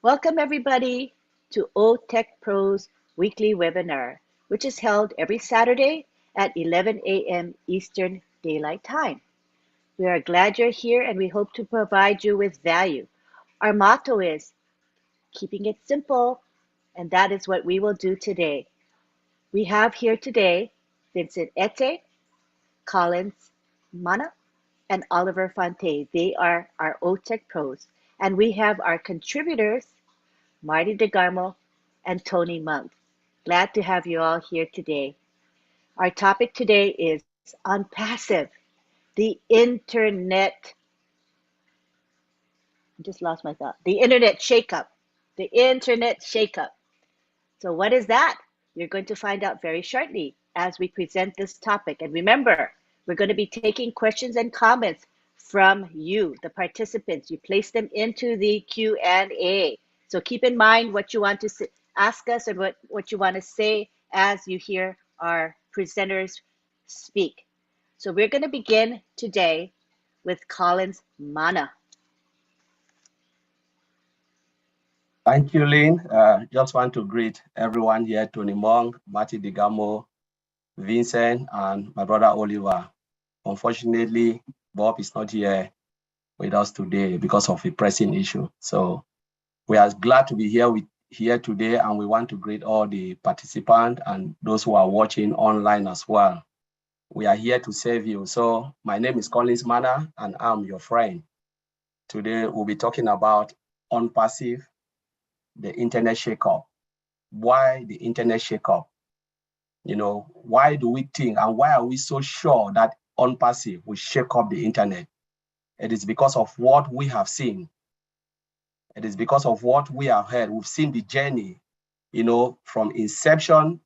Welcome everybody to OTech Pro's weekly webinar, which is held every Saturday at 11 a.m. Eastern Daylight Time. We are glad you're here and we hope to provide you with value. Our motto is keeping it simple, and that is what we will do today. We have here today Vincent Ete, Collins Mana, and Oliver Fonte. They are our OTech Pros. And we have our contributors, Marty DeGarmo and Tony Monk. Glad to have you all here today. Our topic today is Unpassive, the internet. I just lost my thought. The internet shakeup. The internet shakeup. So, what is that? You're going to find out very shortly as we present this topic. And remember, we're going to be taking questions and comments from you, the participants. You place them into the Q&A. So keep in mind what you want to ask us and what you want to say as you hear our presenters speak. So we're going to begin today with Collins Mana. Thank you, Lynn. Just want to greet everyone here, Tony Monk, Marty DeGarmo, Vincent, and my brother Oliver. Unfortunately, Bob is not here with us today because of a pressing issue. So we are glad to be here today, and we want to greet all the participants and those who are watching online as well. We are here to serve you. So my name is Collins Mana, and I'm your friend. Today, we'll be talking about Unpassive, the internet shakeup. Why the internet shakeup? You know, why do we think and why are we so sure that Unpassive will shake up the internet? It is because of what we have seen. It is because of what we have heard. We've seen the journey, you know, from inception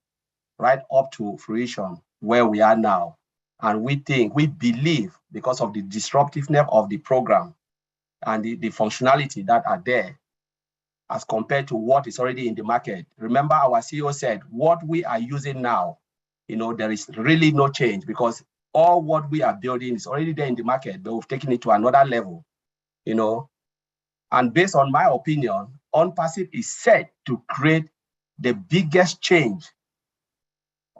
right up to fruition, where we are now. And we believe, because of the disruptiveness of the program and the functionality that are there, as compared to what is already in the market. Remember, our CEO said, what we are using now, you know, there is really no change because all what we are building is already there in the market, but we've taken it to another level, you know. And based on my opinion, Unpassive is set to create the biggest change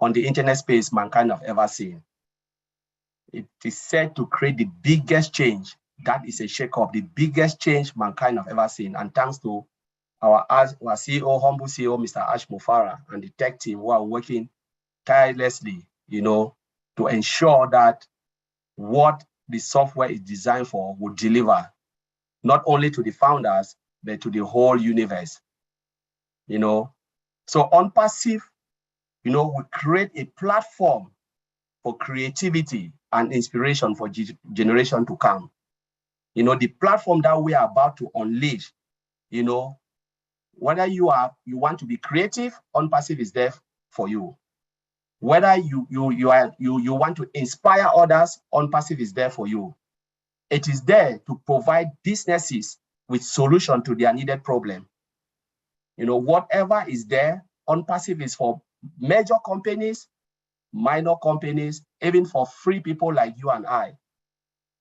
on the internet space mankind have ever seen. It is set to create the biggest change. That is a shake-up, the biggest change mankind have ever seen. And thanks to our CEO, humble CEO, Mr. Ash Mufara, and the tech team who are working tirelessly, you know, to ensure that what the software is designed for will deliver, not only to the founders, but to the whole universe, you know. So Unpassive, you know, will create a platform for creativity and inspiration for generation to come. You know, the platform that we are about to unleash, you know, whether you want to be creative, Unpassive is there for you. Whether you want to inspire others, Unpassive is there for you. It is there to provide businesses with solution to their needed problem. You know, whatever is there, Unpassive is for major companies, minor companies, even for free people like you and I.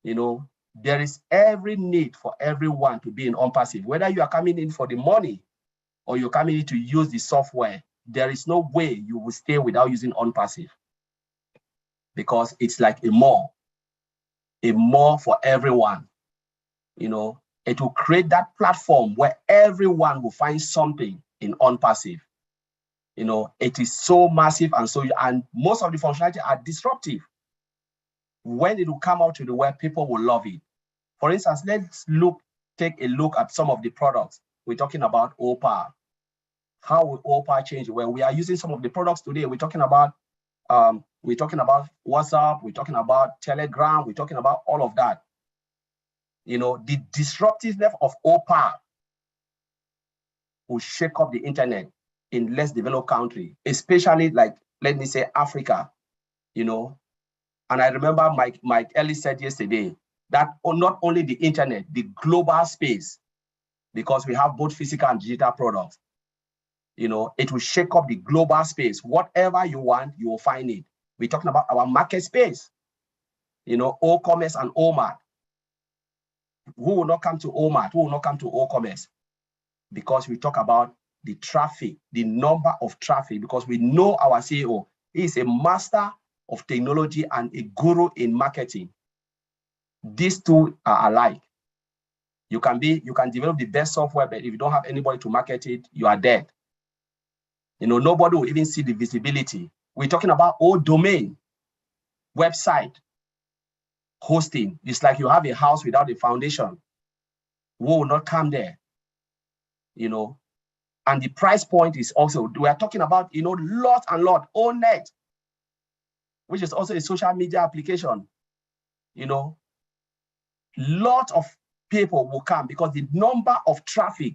You know, there is every need for everyone to be in Unpassive. Whether you are coming in for the money or you're coming in to use the software, there is no way you will stay without using Unpassive, because it's like a more for everyone. You know, it will create that platform where everyone will find something in Unpassive. You know, it is so massive and most of the functionality are disruptive. When it will come out to the web, people will love it. For instance, let's take a look at some of the products. We're talking about OPA. How will OPA change? Well, we are using some of the products today. We're talking about WhatsApp, we're talking about Telegram, we're talking about all of that. You know, the disruptiveness of OPA will shake up the internet in less developed country, especially like, let me say, Africa, you know. And I remember Mike Ellis said yesterday that not only the internet, the global space, because we have both physical and digital products, you know, it will shake up the global space. Whatever you want, you will find it. We're talking about our market space, you know, O-commerce and O-mart. Who will not come to O-mart? Who will not come to O-commerce? because we talk about the traffic, the number of traffic, because we know our CEO is a master of technology and a guru in marketing. These two are alike. You can develop the best software, but if you don't have anybody to market it, you are dead. Nobody will even see the visibility. We're talking about all domain, website, hosting. It's like you have a house without a foundation. Who will not come there? And the price point is also, we are talking about, lot and lot, ONNET, which is also a social media application. Lot of people will come because the number of traffic.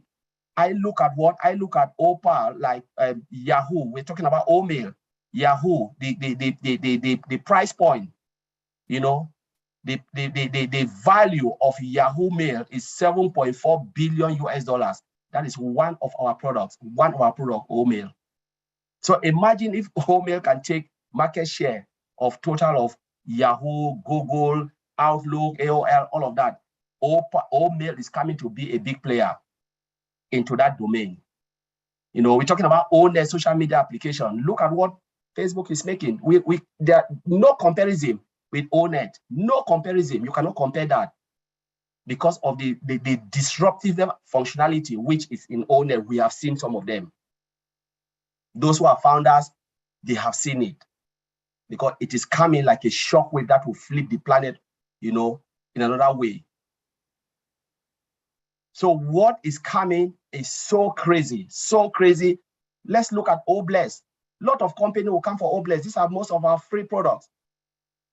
I look at OPA, like Yahoo. We're talking about Omail, Yahoo, the price point, the value of Yahoo Mail is 7.4 billion US dollars. That is one of our products, Omail. So imagine if Omail can take market share of total of Yahoo, Google, Outlook, AOL, all of that. Omail is coming to be a big player into that domain. We're talking about ONNET social media application. Look at what Facebook is making. There no comparison with ONNET. No comparison. You cannot compare that because of the disruptive functionality which is in ONNET. We have seen some of them. Those who are founders, they have seen it because it is coming like a shockwave that will flip the planet, in another way. So what is coming is so crazy, so crazy. Let's look at Obless. A lot of companies will come for Obless. These are most of our free products.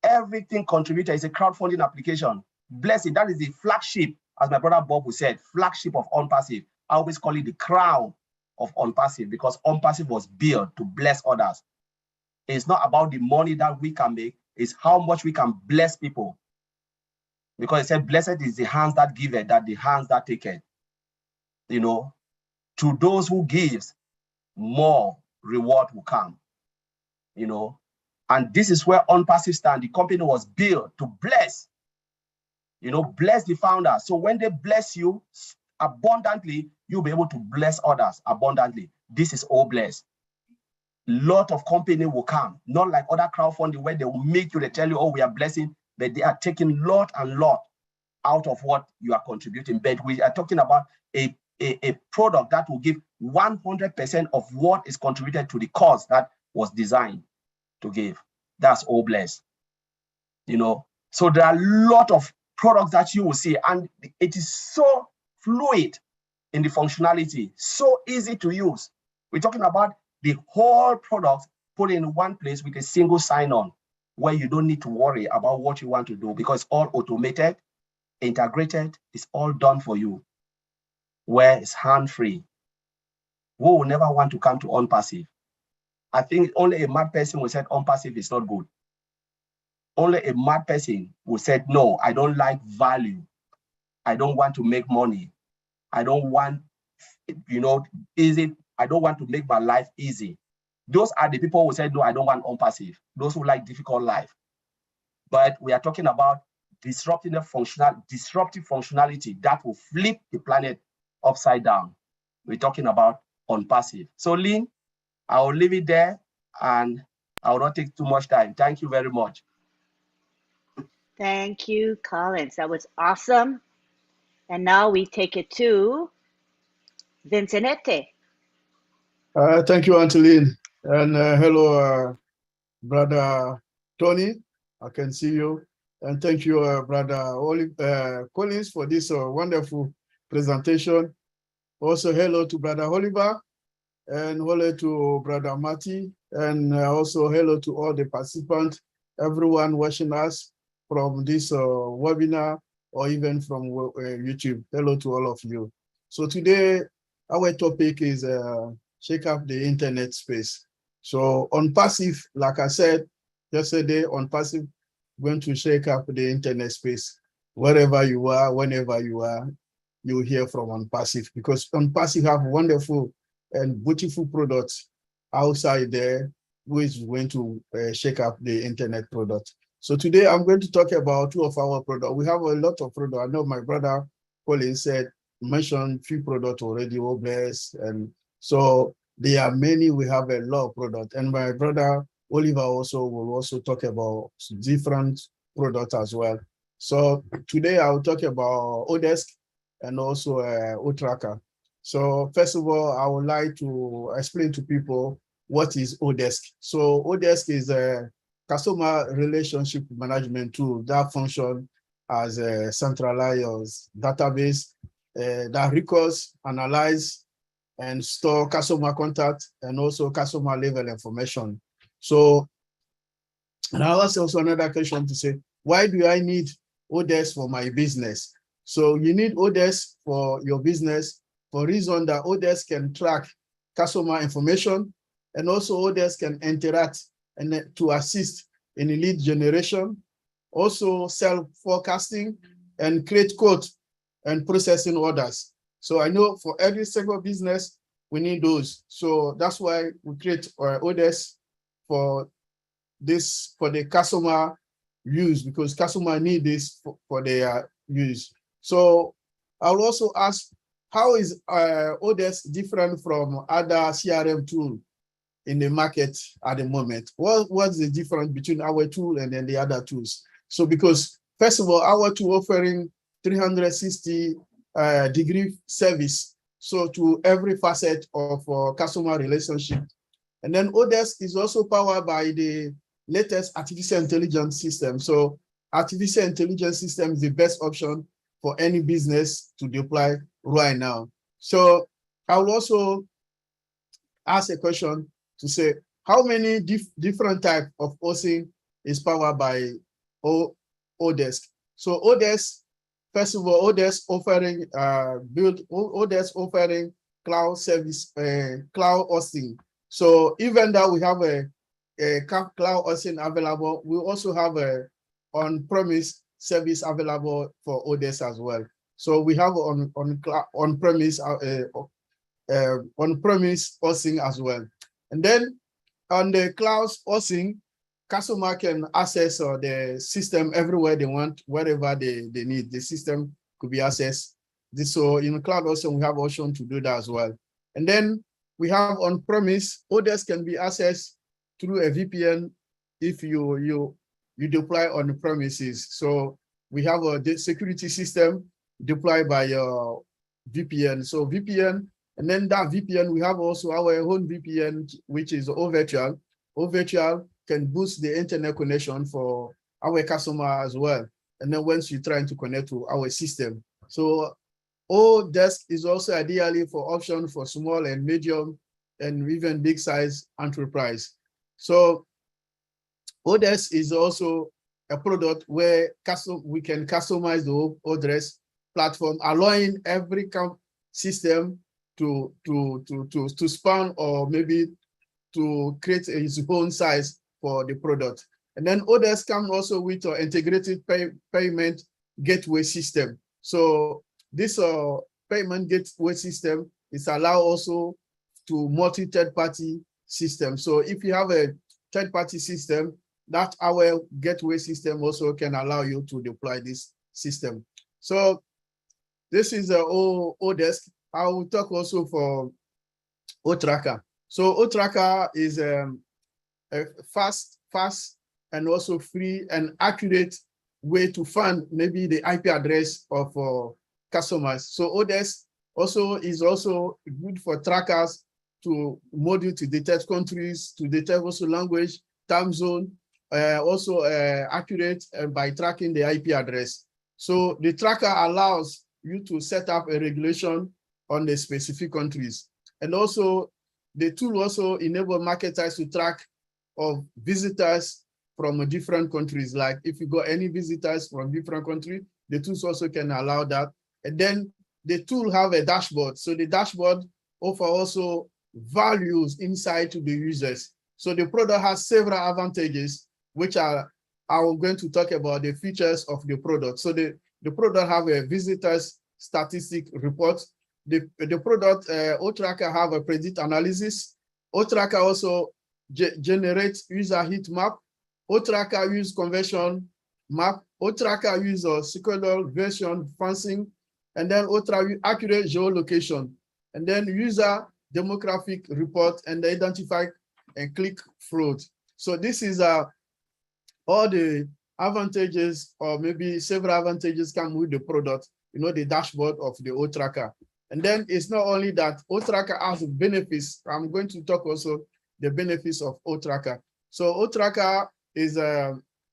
Everything contributor is a crowdfunding application. Blessing, that is the flagship, as my brother Bob would said, flagship of ONPASSIVE. I always call it the crown of ONPASSIVE because ONPASSIVE was built to bless others. It's not about the money that we can make, it's how much we can bless people. Because it said, blessed is the hands that give it, that the hands that take it. To those who gives, more reward will come. And this is where ONPASSIVE stands. The company was built to bless, bless the founders. So when they bless you abundantly, you'll be able to bless others abundantly. This is all blessed. Lot of company will come, not like other crowdfunding where they will make you, they tell you, oh, we are blessing, but they are taking lot and lot out of what you are contributing. But we are talking about a product that will give 100% of what is contributed to the cause that was designed to give. That's all blessed. So there are a lot of products that you will see, and it is so fluid in the functionality, so easy to use. We're talking about the whole product put in one place with a single sign-on, where you don't need to worry about what you want to do because it's all automated, integrated, it's all done for you, where it's hand-free. We will never want to come to ONPASSIVE. I think only a mad person will say ONPASSIVE is not good. Only a mad person will say, no, I don't like value. I don't want to make money. I don't want, easy. I don't want to make my life easy. Those are the people who say, no, I don't want ONPASSIVE. Those who like difficult life. But we are talking about disruptive functionality that will flip the planet upside down. We're talking about ONPASSIVE. So LYNN, I will leave it there and I will not take too much time. Thank you very much. Thank you, Collins. That was awesome. And now we take it to Vincenette. Thank you, Auntie LYNN. And hello, Brother Tony. I can see you. And thank you, Brother Collins, for this wonderful presentation. Also, hello to Brother Oliver, and hello to Brother Marty, and also hello to all the participants, everyone watching us from this webinar or even from YouTube. Hello to all of you. So today, our topic is shake up the internet space. So ONPASSIVE, like I said yesterday, ONPASSIVE going to shake up the internet space. Wherever you are, whenever you are, you hear from ONPASSIVE, because ONPASSIVE have wonderful and beautiful products outside there, which is going to shake up the internet product. So today I'm going to talk about two of our products. We have a lot of products. I know my brother Colin said mentioned few products already, OBS, and so there are many. We have a lot of products, and my brother Oliver also will also talk about different products as well. So today I will talk about Odesk and also Otracker. So first of all, I would like to explain to people what is Odesk. So Odesk is a customer relationship management tool that functions as a centralized database that records, analyze, and store customer contact and also customer level information. So now that's also another question to say, why do I need Odesk for my business? So you need Odesk for your business for reason that Odesk can track customer information, and also Odesk can interact and to assist in lead generation, also self forecasting, and create code and processing orders. So I know for every single business, we need those. So that's why we create Odesk for this, for the customer use, because customer need this for their use. So I'll also ask, how is Odesk different from other CRM tool in the market at the moment? What's the difference between our tool and then the other tools? So because first of all, our tool offering 360 degree service, so to every facet of customer relationship. And then Odesk is also powered by the latest artificial intelligence system. So artificial intelligence system is the best option for any business to deploy right now. So I will also ask a question to say, how many different type of hosting is powered by Odesk? So Odesk, first of all, Odesk offering Odesk offering cloud service, cloud hosting. So even though we have a cloud hosting available, we also have a on-premise service available for Odesk as well. So we have on-premise on-premise hosting as well. And then on the cloud hosting, customer can access the system everywhere they want, wherever they need. The system could be accessed. So in cloud hosting, we have option to do that as well. And then we have on-premise, Odesk can be accessed through a VPN if you deploy on the premises. So we have a security system deployed by VPN. So VPN, and then that VPN, we have also our own VPN, which is OVirtual. OVirtual can boost the internet connection for our customer as well. And then once you're trying to connect to our system. So Odesk is also ideally for option for small and medium and even big size enterprise. So Odesk is also a product where we can customize the Odesk platform, allowing every system to span or maybe to create its own size for the product. And then Odesk comes also with an integrated payment gateway system. So this payment gateway system is allowed also to multi third-party system. So if you have a third-party system, that our gateway system also can allow you to deploy this system. So this is Odesk. I will talk also for Otracker. So Otracker is a fast and also free and accurate way to find maybe the IP address of customers. So Odesk also is also good for trackers to module to detect countries, to detect also language, time zone, also accurate by tracking the IP address. So the tracker allows you to set up a regulation on the specific countries. And also the tool also enables marketers to track of visitors from different countries. Like if you got any visitors from different countries, the tools also can allow that. And then the tool have a dashboard. So the dashboard offer also values inside to the users. So the product has several advantages, which are I'm going to talk about the features of the product. So the product have a visitors statistic report. The product Otracker have a predict analysis. Otracker also generates user heat map. Otracker use conversion map. Otracker use a sequential version fencing. and then ultra accurate geolocation, and then user demographic report and identify and click fraud. So this is all the advantages, or maybe several advantages come with the product, the dashboard of the O-Tracker. And then it's not only that, O-Tracker has benefits. I'm going to talk also the benefits of O-Tracker. So O-Tracker is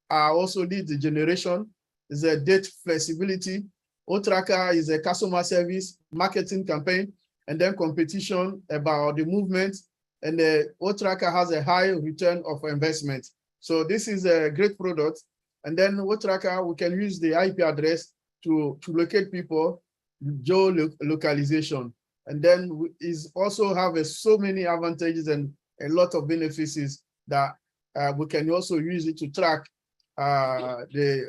also lead generation, is a date flexibility. O-Tracker is a customer service, marketing campaign, and then competition about the movement. And the O-Tracker has a high return of investment. So this is a great product. And then O-Tracker, we can use the IP address to locate people, geolocalization. And then is also have so many advantages and a lot of benefits is that we can also use it to track to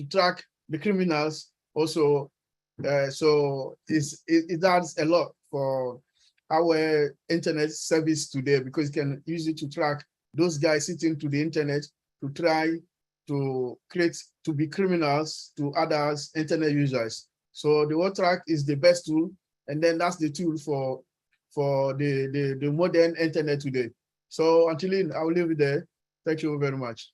track the criminals also. So it does a lot for our internet service today, because you can use it to track those guys sitting to the internet to try to be criminals to others, internet users. So the O-Track is the best tool, and then that's the tool for the modern internet today. So until then, I'll leave it there. Thank you very much.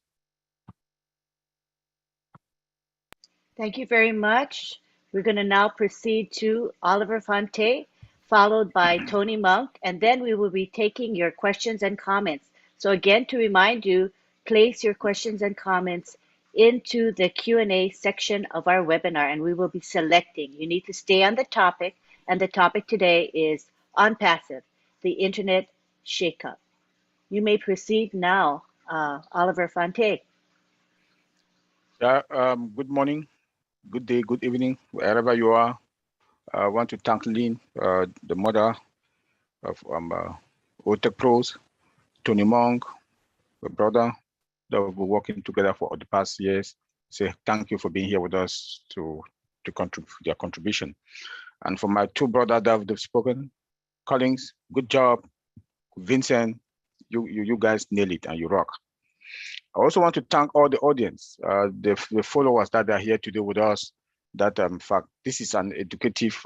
Thank you very much. We're going to now proceed to Oliver Fonte, followed by Tony Monk, and then we will be taking your questions and comments. So again, to remind you, place your questions and comments into the Q&A section of our webinar, and we will be selecting. You need to stay on the topic, and the topic today is ONPASSIVE, the Internet Shakeup. You may proceed now, Oliver Fonte. Yeah, good morning, good day, good evening, wherever you are. I want to thank LYNN, the mother of OTech Pros, Tony Monk, the brother that we've been working together for the past years. Say thank you for being here with us to contribute their contribution. And for my two brothers that have spoken, Collins, good job. Vincent, you guys nail it and you rock. I also want to thank all the audience, the followers that are here today with us, that in fact, this is an educative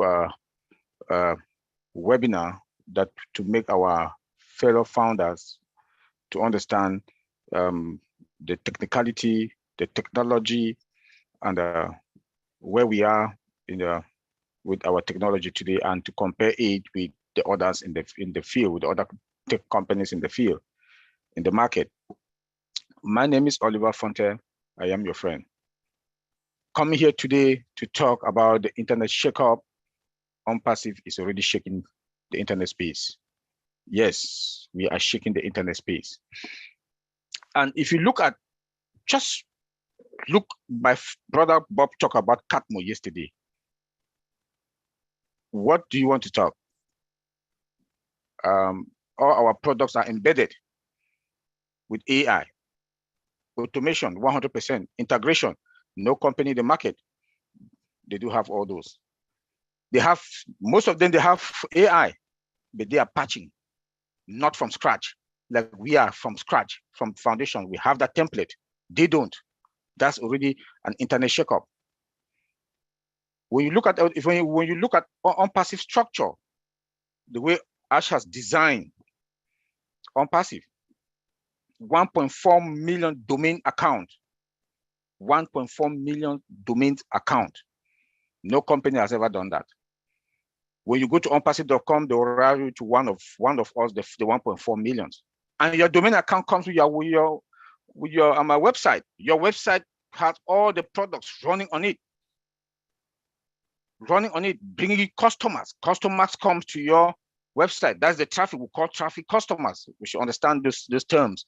webinar that to make our fellow founders to understand the technicality, the technology, and where we are with our technology today, and to compare it with the others in the field, with the other tech companies in the field, in the market. My name is Oliver Fonte. I am your friend. Coming here today to talk about the internet shakeup. ONPASSIVE is already shaking the internet space. Yes, we are shaking the internet space. And if you look at, my brother Bob talked about Catmo yesterday. What do you want to talk? All our products are embedded with AI, automation, 100%, integration. No company in the market, they do have all those. They have, most of them, they have AI, but they are patching, not from scratch. Like we are from scratch, from foundation. We have that template. They don't. That's already an internet shakeup. When you look at ONPASSIVE structure, the way Ash has designed ONPASSIVE, 1.4 million domain account, 1.4 million domain account. No company has ever done that. When you go to onpassive.com, they will route you to one of us, the 1.4 millions. And your domain account comes with your website. Your website has all the products running on it, bringing you customers. Customers come to your website. That's the traffic. We call traffic customers. We should understand those terms.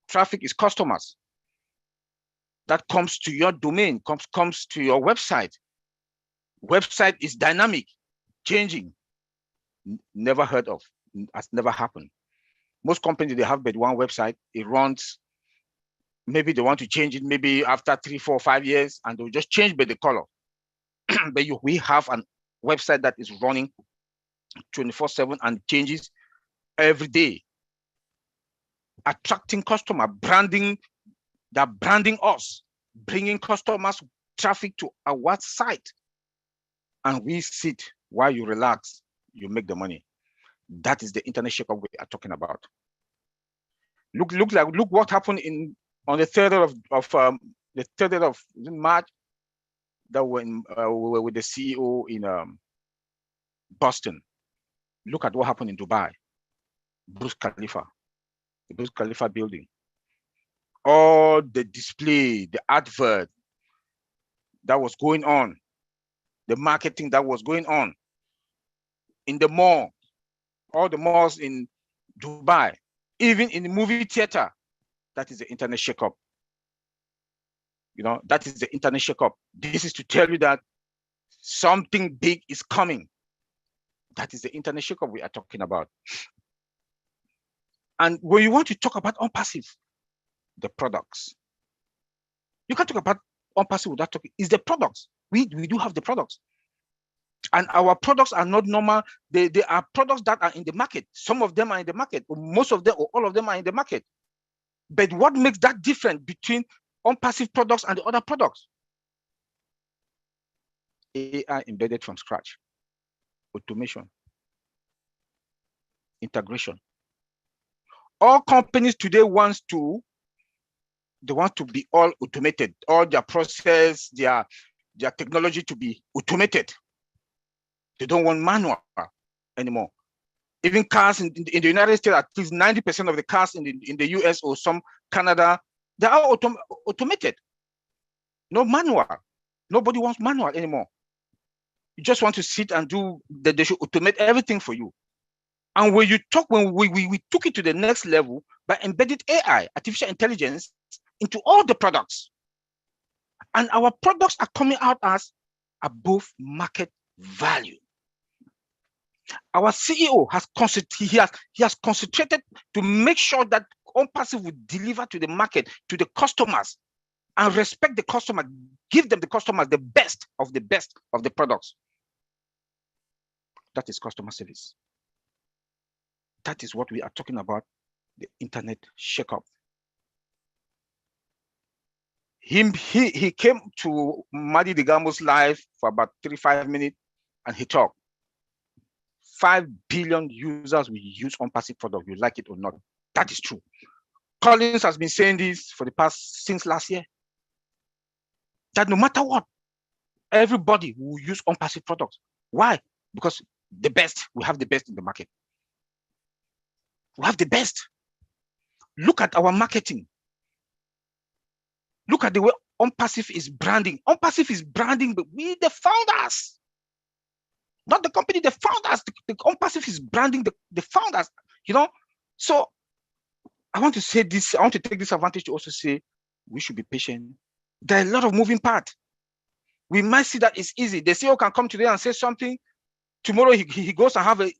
Traffic is customers that comes to your domain, comes to your website. Website is dynamic, changing. Never heard of, has never happened. Most companies, they have but one website. It runs, maybe they want to change it maybe after 3, 4, 5 years, and they'll just change by the color. But we have a website that is running 24/7 and changes every day. Attracting customer, branding us, bringing customers traffic to our site. and we sit while you relax, you make the money. That is the internet shakeup we are talking about. Look what happened on the 3rd of March. That when we were with the CEO in Boston. Look at what happened in Dubai, Burj Khalifa, the Burj Khalifa building. All the display, the advert that was going on, the marketing that was going on in the mall, all the malls in Dubai, even in the movie theater. That is the internet shakeup. You know, that is the internet shakeup. This is to tell you that something big is coming. That is the internet shakeup we are talking about. And when you want to talk about ONPASSIVE, the products, you can talk about ONPASSIVE without talking. It's the products. We do have the products. And our products are not normal. They are products that are in the market. Some of them are in the market, or most of them, or all of them are in the market. But what makes that different between ONPASSIVE products and the other products? AI embedded from scratch, automation, integration. All companies today want to be all automated, all their process, their technology to be automated. They don't want manual anymore. Even cars in the United States, at least 90% of the cars in the US or some Canada, they are automated. No manual. Nobody wants manual anymore. You just want to sit and do that. They should automate everything for you. And when we took it to the next level by embedded AI, artificial intelligence, into all the products. And our products are coming out as above market value. Our CEO has concentrated to make sure that ONPASSIVE will deliver to the market, to the customers, and respect the customer, give them the customers the best of the products. That is customer service. That is what we are talking about, the internet shakeup. He came to Madi Digamo's live for about 35 minutes and he talked. 5 billion users will use ONPASSIVE product, you like it or not. That is true. Collins has been saying this since last year. That no matter what, everybody will use ONPASSIVE products. Why? Because we have the best in the market. We have the best. Look at our marketing. Look at the way ONPASSIVE is branding. ONPASSIVE is branding, but we, the founders, not the company, the founders. The ONPASSIVE is branding the founders, you know. So I want to say this, I want to take this advantage to also say we should be patient. There are a lot of moving parts. We might see that it's easy. The CEO can come today and say something. Tomorrow he goes and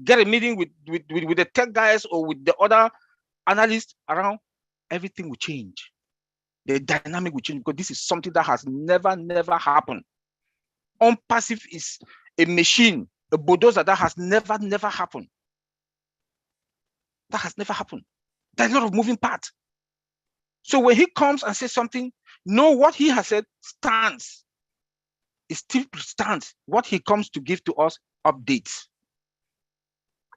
get a meeting with the tech guys or with the other analysts around. Everything will change. The dynamic will change because this is something that has never happened. ONPASSIVE is a machine, a bulldozer that has never happened. That has never happened. There's a lot of moving parts. So when he comes and says something, know what he has said stands. It still stands. What he comes to give to us, updates.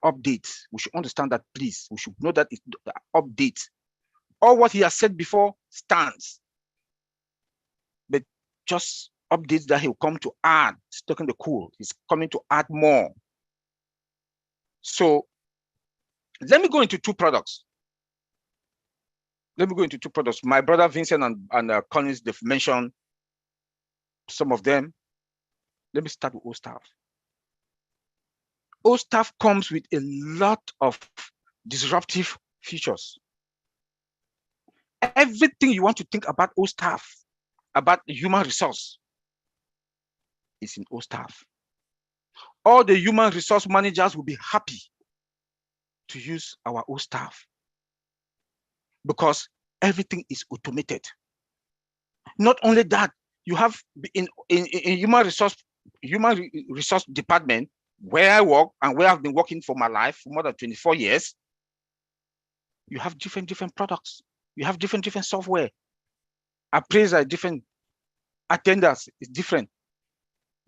Updates. We should understand that, please. We should know that it's updates. All what he has said before stands. But just updates that he'll come to add. He's taking the cool. He's coming to add more. So let me go into two products. My brother Vincent and Collins, they've mentioned some of them. Let me start with OSTAF. OSTAF comes with a lot of disruptive features. Everything you want to think about OSTAF, about the human resource, is in OSTAF. All the human resource managers will be happy to use our OSTAF because everything is automated. Not only that, you have in human resource department where I work and where I've been working for my life for more than 24 years, you have different products. You have different software. Appraiser different, attenders is different.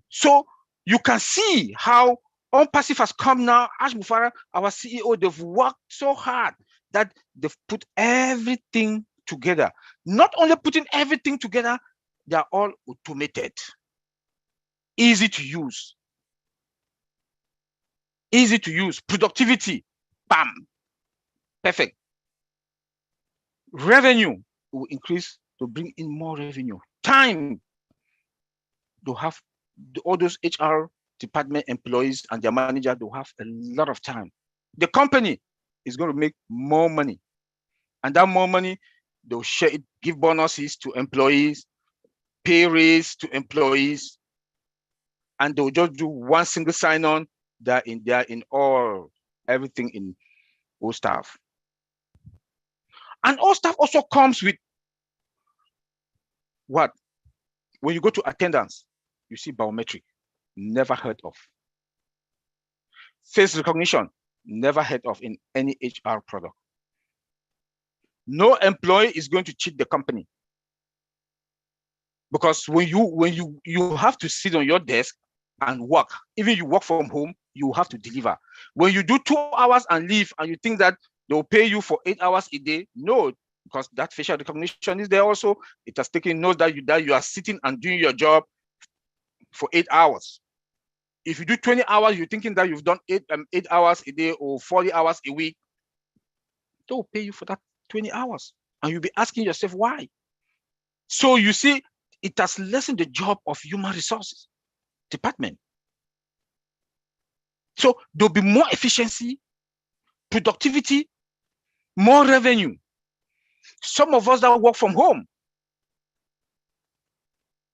So You can see how ONPASSIVE has come now. Ash Mufara, our CEO, they've worked so hard that they've put everything together. Not only putting everything together, they are all automated, easy to use. Easy to use. Productivity, bam, perfect. Revenue will increase to bring in more revenue. Time, to have all those HR department employees and their manager, they'll have a lot of time. The company is going to make more money, and that more money, they'll share it, give bonuses to employees, pay raise to employees, and they'll just do one single sign-on. They're in all, everything in all staff. And all staff also comes with what? When you go to attendance, you see biometric, never heard of. Face recognition, never heard of in any HR product. No employee is going to cheat the company, because when you have to sit on your desk and work, even you work from home, you have to deliver. When you do 2 hours and leave, and you think that they'll pay you for 8 hours a day, no, because that facial recognition is there also. It has taken note that you are sitting and doing your job for 8 hours. If you do 20 hours, you're thinking that you've done 8 hours a day or 40 hours a week, they'll pay you for that 20 hours. And you'll be asking yourself why. So you see, it has lessened the job of human resources department. So there'll be more efficiency, productivity, more revenue. Some of us that work from home,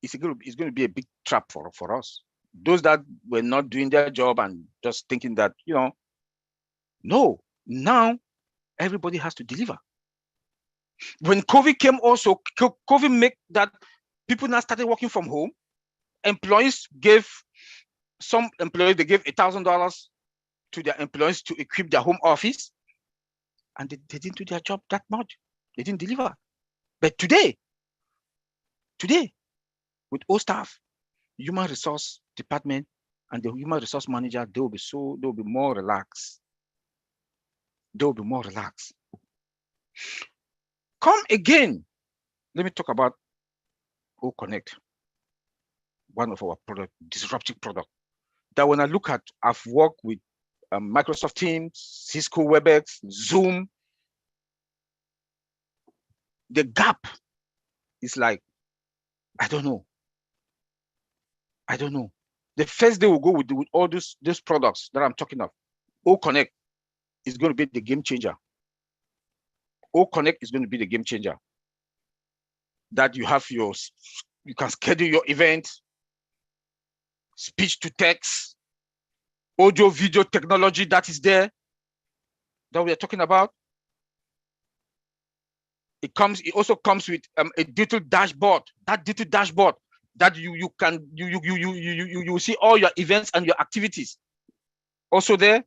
it's going to be a big trap for us. Those that were not doing their job and just thinking that, no, now everybody has to deliver. When COVID came also, COVID made that people now started working from home. Employees gave, some employees, they gave $1,000 to their employees to equip their home office, and they didn't do their job that much. They didn't deliver. But today, with all staff, human resource department and the human resource manager, they'll be more relaxed. They'll be more relaxed. Come again. Let me talk about OConnect, one of our product, disruptive product. That when I look at, I've worked with Microsoft Teams, Cisco WebEx, Zoom. The gap is like, I don't know. The first day we'll go with all these products that I'm talking of. OConnect is going to be the game changer. OConnect is going to be the game changer. That you can schedule your event, speech to text, audio, video technology that is there, that we are talking about. It also comes with a detailed dashboard. That detailed dashboard that you see all your events and your activities also there.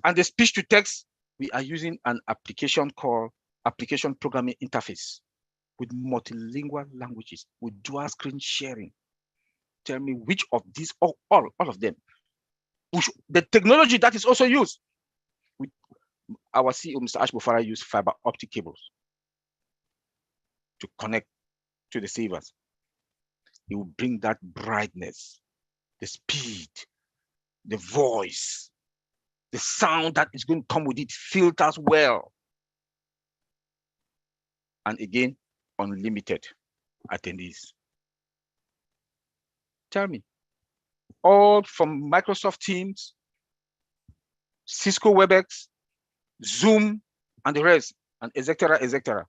And the speech to text, we are using an application called Application Programming Interface with multilingual languages, with dual screen sharing. Tell me which of these, all of them, the technology that is also used. Our CEO, Mr. Ash Mufara, used fiber optic cables to connect to the servers. It will bring that brightness, the speed, the voice, the sound that is going to come with it, filters well. And again, unlimited attendees. Tell me, all from Microsoft Teams, Cisco WebEx, Zoom, and the rest, and etc.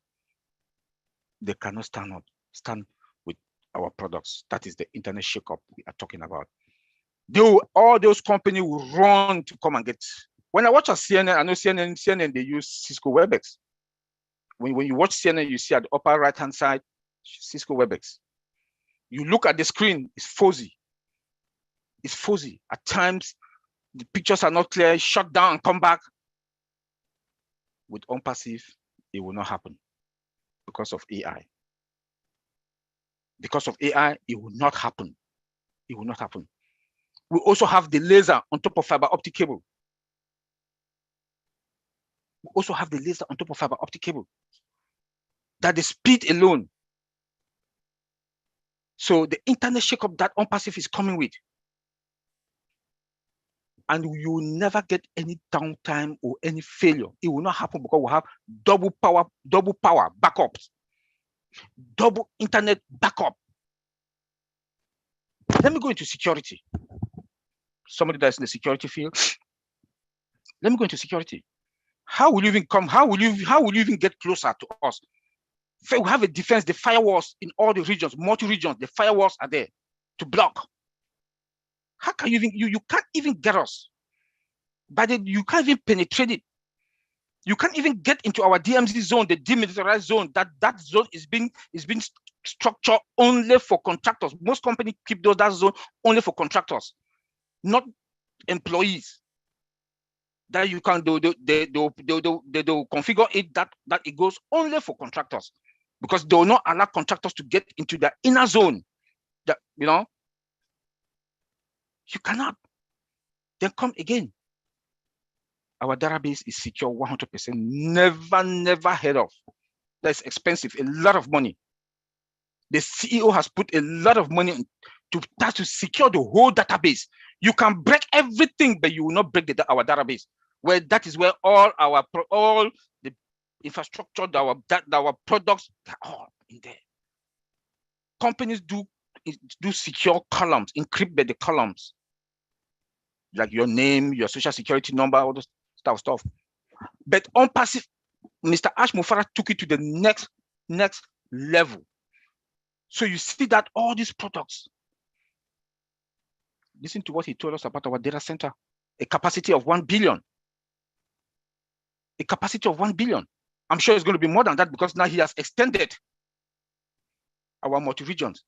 They cannot stand with our products. That is the internet shakeup we are talking about. All those companies will run to come and get. When I watch a CNN, I know CNN, they use Cisco WebEx. When you watch CNN, you see at the upper right-hand side, Cisco WebEx. You look at the screen, it's fuzzy. It's fuzzy. At times, the pictures are not clear, shut down and come back. With ONPASSIVE, it will not happen because of AI. Because of AI, it will not happen. It will not happen. We also have the laser on top of fiber optic cable. We also have the laser on top of fiber optic cable. That the speed alone. So the internet shakeup that ONPASSIVE is coming with, and you will never get any downtime or any failure. It will not happen because we have double power backups, double internet backup. Let me go into security. Somebody that's in the security field. Let me go into security. How will you even come? How will you even get closer to us? We have a defense, the firewalls in all the regions, multi-regions, the firewalls are there to block. How can you even, you can't even get us. But you can't even penetrate it. You can't even get into our DMZ zone, the demilitarized zone. That zone is being structured only for contractors. Most companies keep that zone only for contractors, not employees. That you can do, they configure it that it goes only for contractors, because they will not allow contractors to get into the inner zone. That you cannot. Then come again. Our database is secure 100%. Never heard of. That's expensive, a lot of money. The CEO has put a lot of money to secure the whole database. You can break everything, but you will not break our database. Where that is where all the infrastructure, our products, they're all in there. Companies do secure columns, encrypt the columns, like your name, your social security number, all those stuff. But ONPASSIVE, Mr. Ash Mufara took it to the next level. So you see that all these products, listen to what he told us about our data center, a capacity of 1 billion. A capacity of 1 billion. I'm sure it's going to be more than that, because now he has extended our multi-regions.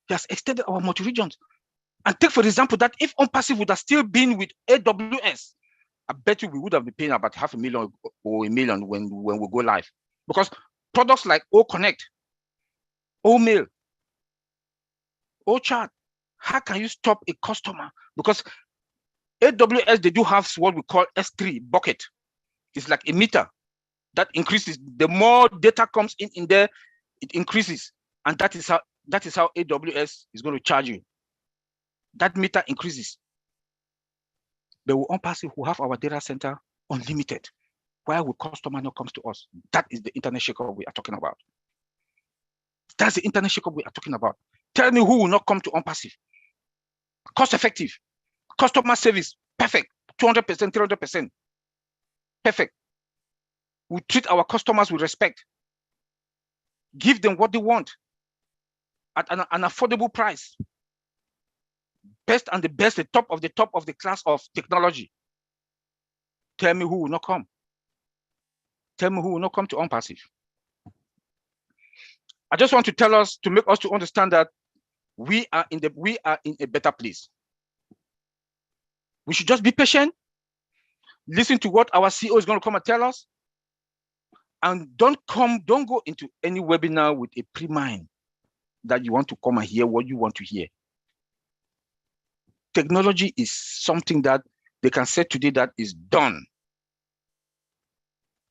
He has extended our multi-regions. And take, for example, that if ONPASSIVE would have still been with AWS, I bet you we would have been paying about $500,000 or $1 million when we go live. Because products like OConnect, OMail, OChat, how can you stop a customer? Because AWS, they do have what we call S3 bucket. It's like a meter that increases. The more data comes in there, it increases. And that is how AWS is going to charge you. That meter increases. But with ONPASSIVE, who have our data center unlimited, why would customer not come to us? That is the internet shakeup we are talking about. That's the internet shakeup we are talking about. Tell me who will not come to ONPASSIVE. Cost effective, customer service, perfect, 200%, 300%, perfect. We treat our customers with respect. Give them what they want at an affordable price. Best and the best, the top of the class of technology. Tell me who will not come. Tell me who will not come to ONPASSIVE. I just want to tell us, to make us to understand that we are in a better place. We should just be patient. Listen to what our CEO is going to come and tell us. And don't go into any webinar with a pre-mind that you want to come and hear what you want to hear. Technology is something that they can say today that is done.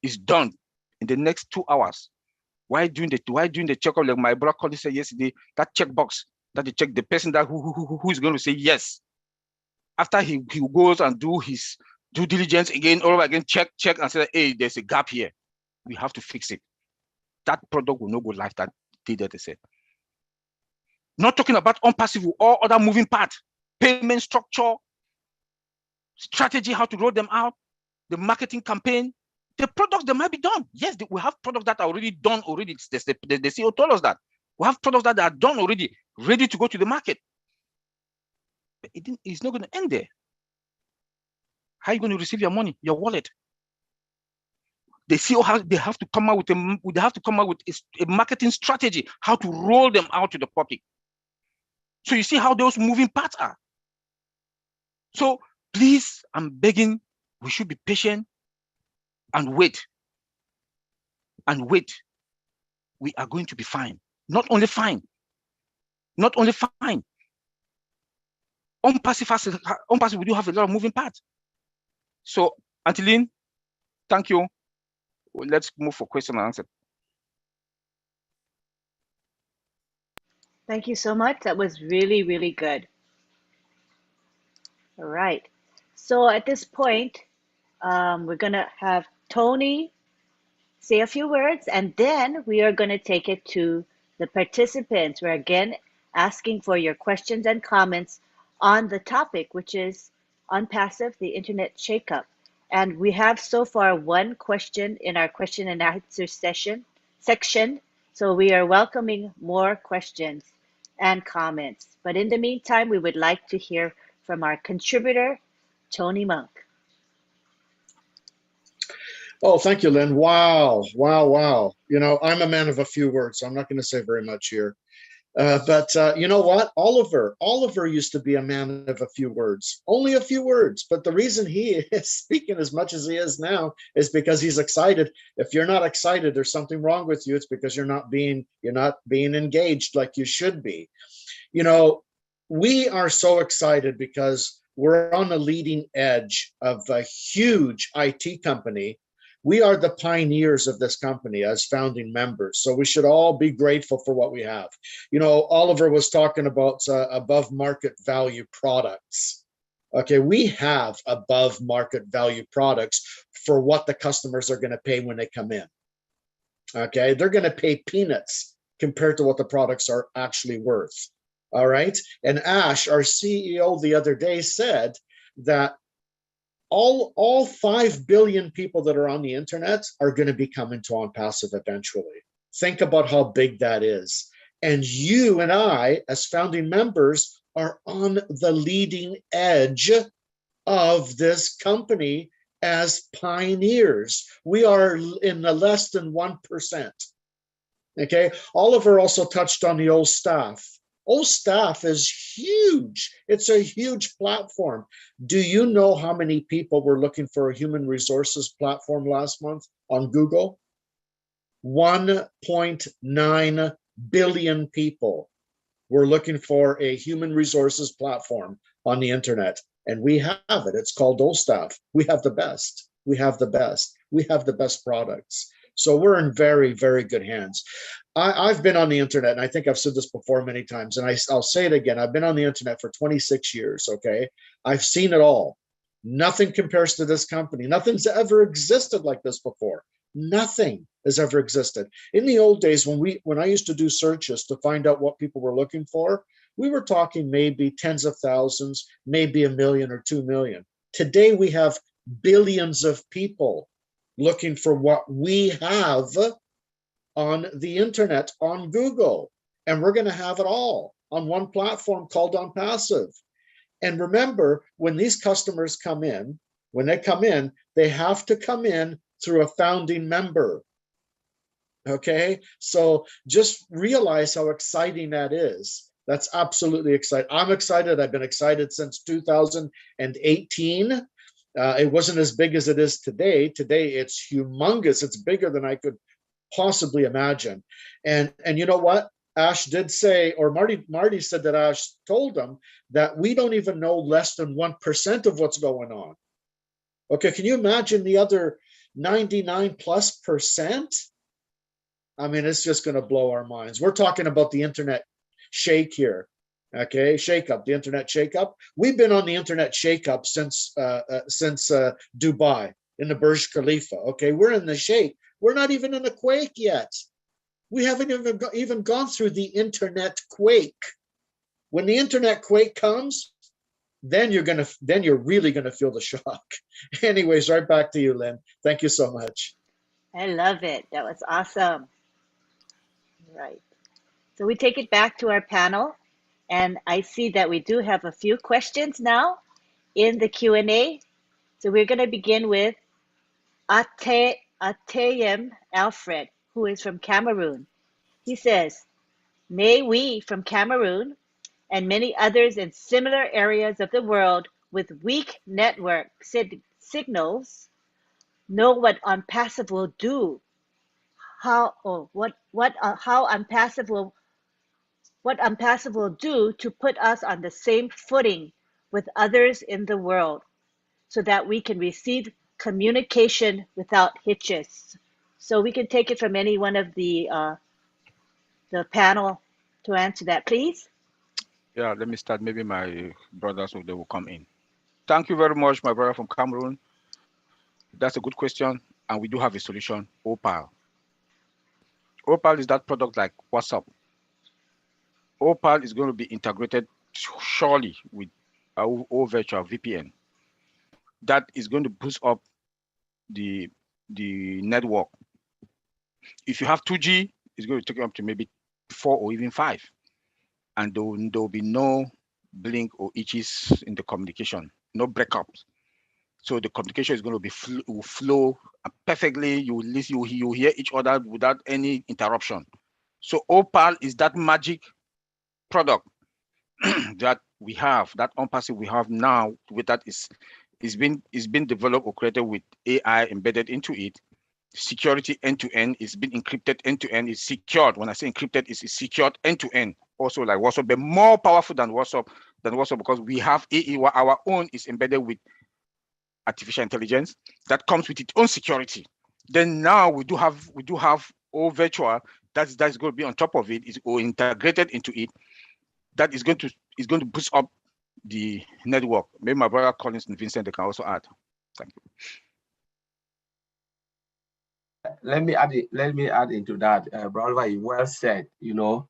It's done in the next 2 hours. Why doing the checkup, like my brother colleague said yesterday, that checkbox that they check, the person that who is going to say yes. After he goes and do his due diligence again, all over again, check and say, hey, there's a gap here. We have to fix it. That product will not go live that day that they said. Not talking about ONPASSIVE or other moving parts, payment structure, strategy, how to roll them out, the marketing campaign, the products that might be done. Yes, we have products that are already done already. The CEO told us that. We have products that are done already, ready to go to the market. But it's not going to end there. How are you going to receive your money, your wallet? The CEO they have to come out with a marketing strategy, how to roll them out to the public. So you see how those moving parts are. So please, I'm begging, we should be patient and wait. And wait. We are going to be fine. Not only fine, not only fine. ONPASSIVE, we do have a lot of moving parts. So, Auntie Lynn, thank you. Let's move for question and answer. Thank you so much. That was really, really good. All right. So at this point, we're going to have Tony say a few words, and then we are going to take it to the participants. We're again asking for your questions and comments on the topic, which is Unpassive, the Internet Shakeup. And we have so far one question in our question and answer section. So we are welcoming more questions and comments. But in the meantime, we would like to hear from our contributor, Tony Monk. Oh, thank you, Lynn. Wow, wow, wow. You know, I'm a man of a few words, so I'm not going to say very much here. But you know what? Oliver used to be a man of a few words, only a few words. But the reason he is speaking as much as he is now is because he's excited. If you're not excited, there's something wrong with you. It's because you're not being engaged like you should be. You know, we are so excited because we're on the leading edge of a huge IT company. We are the pioneers of this company as founding members. So we should all be grateful for what we have. You know, Oliver was talking about above market value products. Okay, we have above market value products for what the customers are going to pay when they come in. Okay, they're going to pay peanuts compared to what the products are actually worth. All right. And Ash, our CEO, the other day said that all 5 billion people that are on the internet are going to be coming to ONPASSIVE eventually. Think about how big that is. And you and I, as founding members, are on the leading edge of this company as pioneers. We are in the less than 1%. Okay. Oliver also touched on the old staff. OStaff is huge. It's a huge platform. Do you know how many people were looking for a human resources platform last month on Google? 1.9 billion people were looking for a human resources platform on the internet. And we have it. It's called OStaff. We have the best. We have the best. We have the best products. So we're in very, very good hands. I've been on the internet, and I think I've said this before many times, and I'll say it again. I've been on the internet for 26 years, okay? I've seen it all. Nothing compares to this company. Nothing's ever existed like this before. Nothing has ever existed. In the old days, when I used to do searches to find out what people were looking for, we were talking maybe tens of thousands, maybe 1 million or 2 million. Today, we have billions of people looking for what we have on the internet, on Google. And we're going to have it all on one platform called ONPASSIVE. And remember, when these customers come in, they have to come in through a founding member. Okay, so just realize how exciting that is. That's absolutely exciting. I'm excited. I've been excited since 2018. It wasn't as big as it is today. Today, it's humongous. It's bigger than I could possibly imagine. And you know what? Ash did say, or Marty said that Ash told them that we don't even know less than 1% of what's going on. Okay, can you imagine the other 99+%? I mean, it's just going to blow our minds. We're talking about the internet shake here. Okay, Shakeup, the internet Shakeup. We've been on the internet Shakeup since Dubai in the Burj Khalifa. Okay, we're in the shake. We're not even in the quake yet. We haven't even gone through the internet quake. When the internet quake comes, then you're really gonna feel the shock. Anyways, right back to you, Lynn. Thank you so much. I love it. That was awesome. Right. So we take it back to our panel, and I see that we do have a few questions now in the Q&A. So we're going to begin with Atayem Alfred, who is from Cameroon. He says, may we from Cameroon and many others in similar areas of the world with weak network signals know what ONPASSIVE will do. How ONPASSIVE will what ONPASSIVE will do to put us on the same footing with others in the world so that we can receive communication without hitches. So we can take it from any one of the panel to answer that, please. Yeah, let me start. Maybe my brothers they will come in. Thank you very much, my brother from Cameroon. That's a good question, and we do have a solution. Opal. Opal is that product like WhatsApp. Opal is going to be integrated surely with our virtual VPN. That is going to boost up the network. If you have 2G, it's going to take you up to maybe 4 or even 5. And there will be no blink or itches in the communication, no breakups. So the communication is going to be will flow perfectly. You will listen, you hear each other without any interruption. So Opal is that magic product that we have, that ONPASSIVE we have now. With that is been developed or created with AI embedded into it. Security end to end. It's been encrypted end to end. It's secured. When I say encrypted, it's secured end to end. Also like WhatsApp, but more powerful than WhatsApp because we have our own is embedded with artificial intelligence that comes with its own security. Then now we do have all virtual that's going to be on top of it, is or integrated into it. That is going to boost up the network. Maybe my brother Collins and Vincent, they can also add. Thank you. Let me add into that, brother. You well said. You know,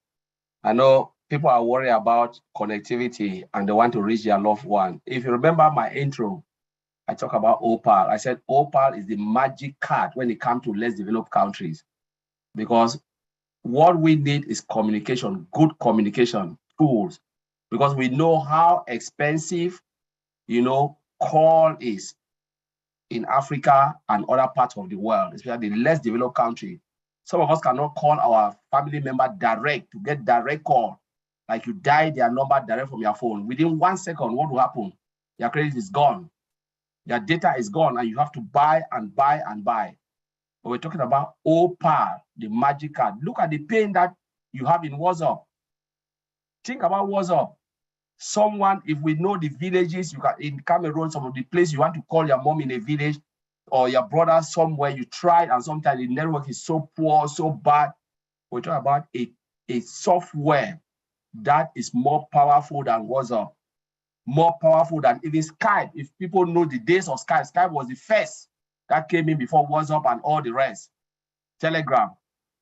I know people are worried about connectivity and they want to reach their loved one. If you remember my intro, I talk about Opal. I said Opal is the magic card when it comes to less developed countries, because what we need is communication, good communication tools, because we know how expensive, call is in Africa and other parts of the world, especially the less developed country. Some of us cannot call our family member direct to get direct call. Like you dial their number direct from your phone. Within 1 second, what will happen? Your credit is gone. Your data is gone, and you have to buy and buy and buy. But we're talking about Opal, the magic card. Look at the pain that you have in WhatsApp. Think about WhatsApp. Someone, if we know the villages, you can in Cameroon, some of the places you want to call your mom in a village or your brother somewhere, you tried, and sometimes the network is so poor, so bad. We're talking about a software that is more powerful than WhatsApp, more powerful than even Skype. If people know the days of Skype, Skype was the first that came in before WhatsApp and all the rest. Telegram.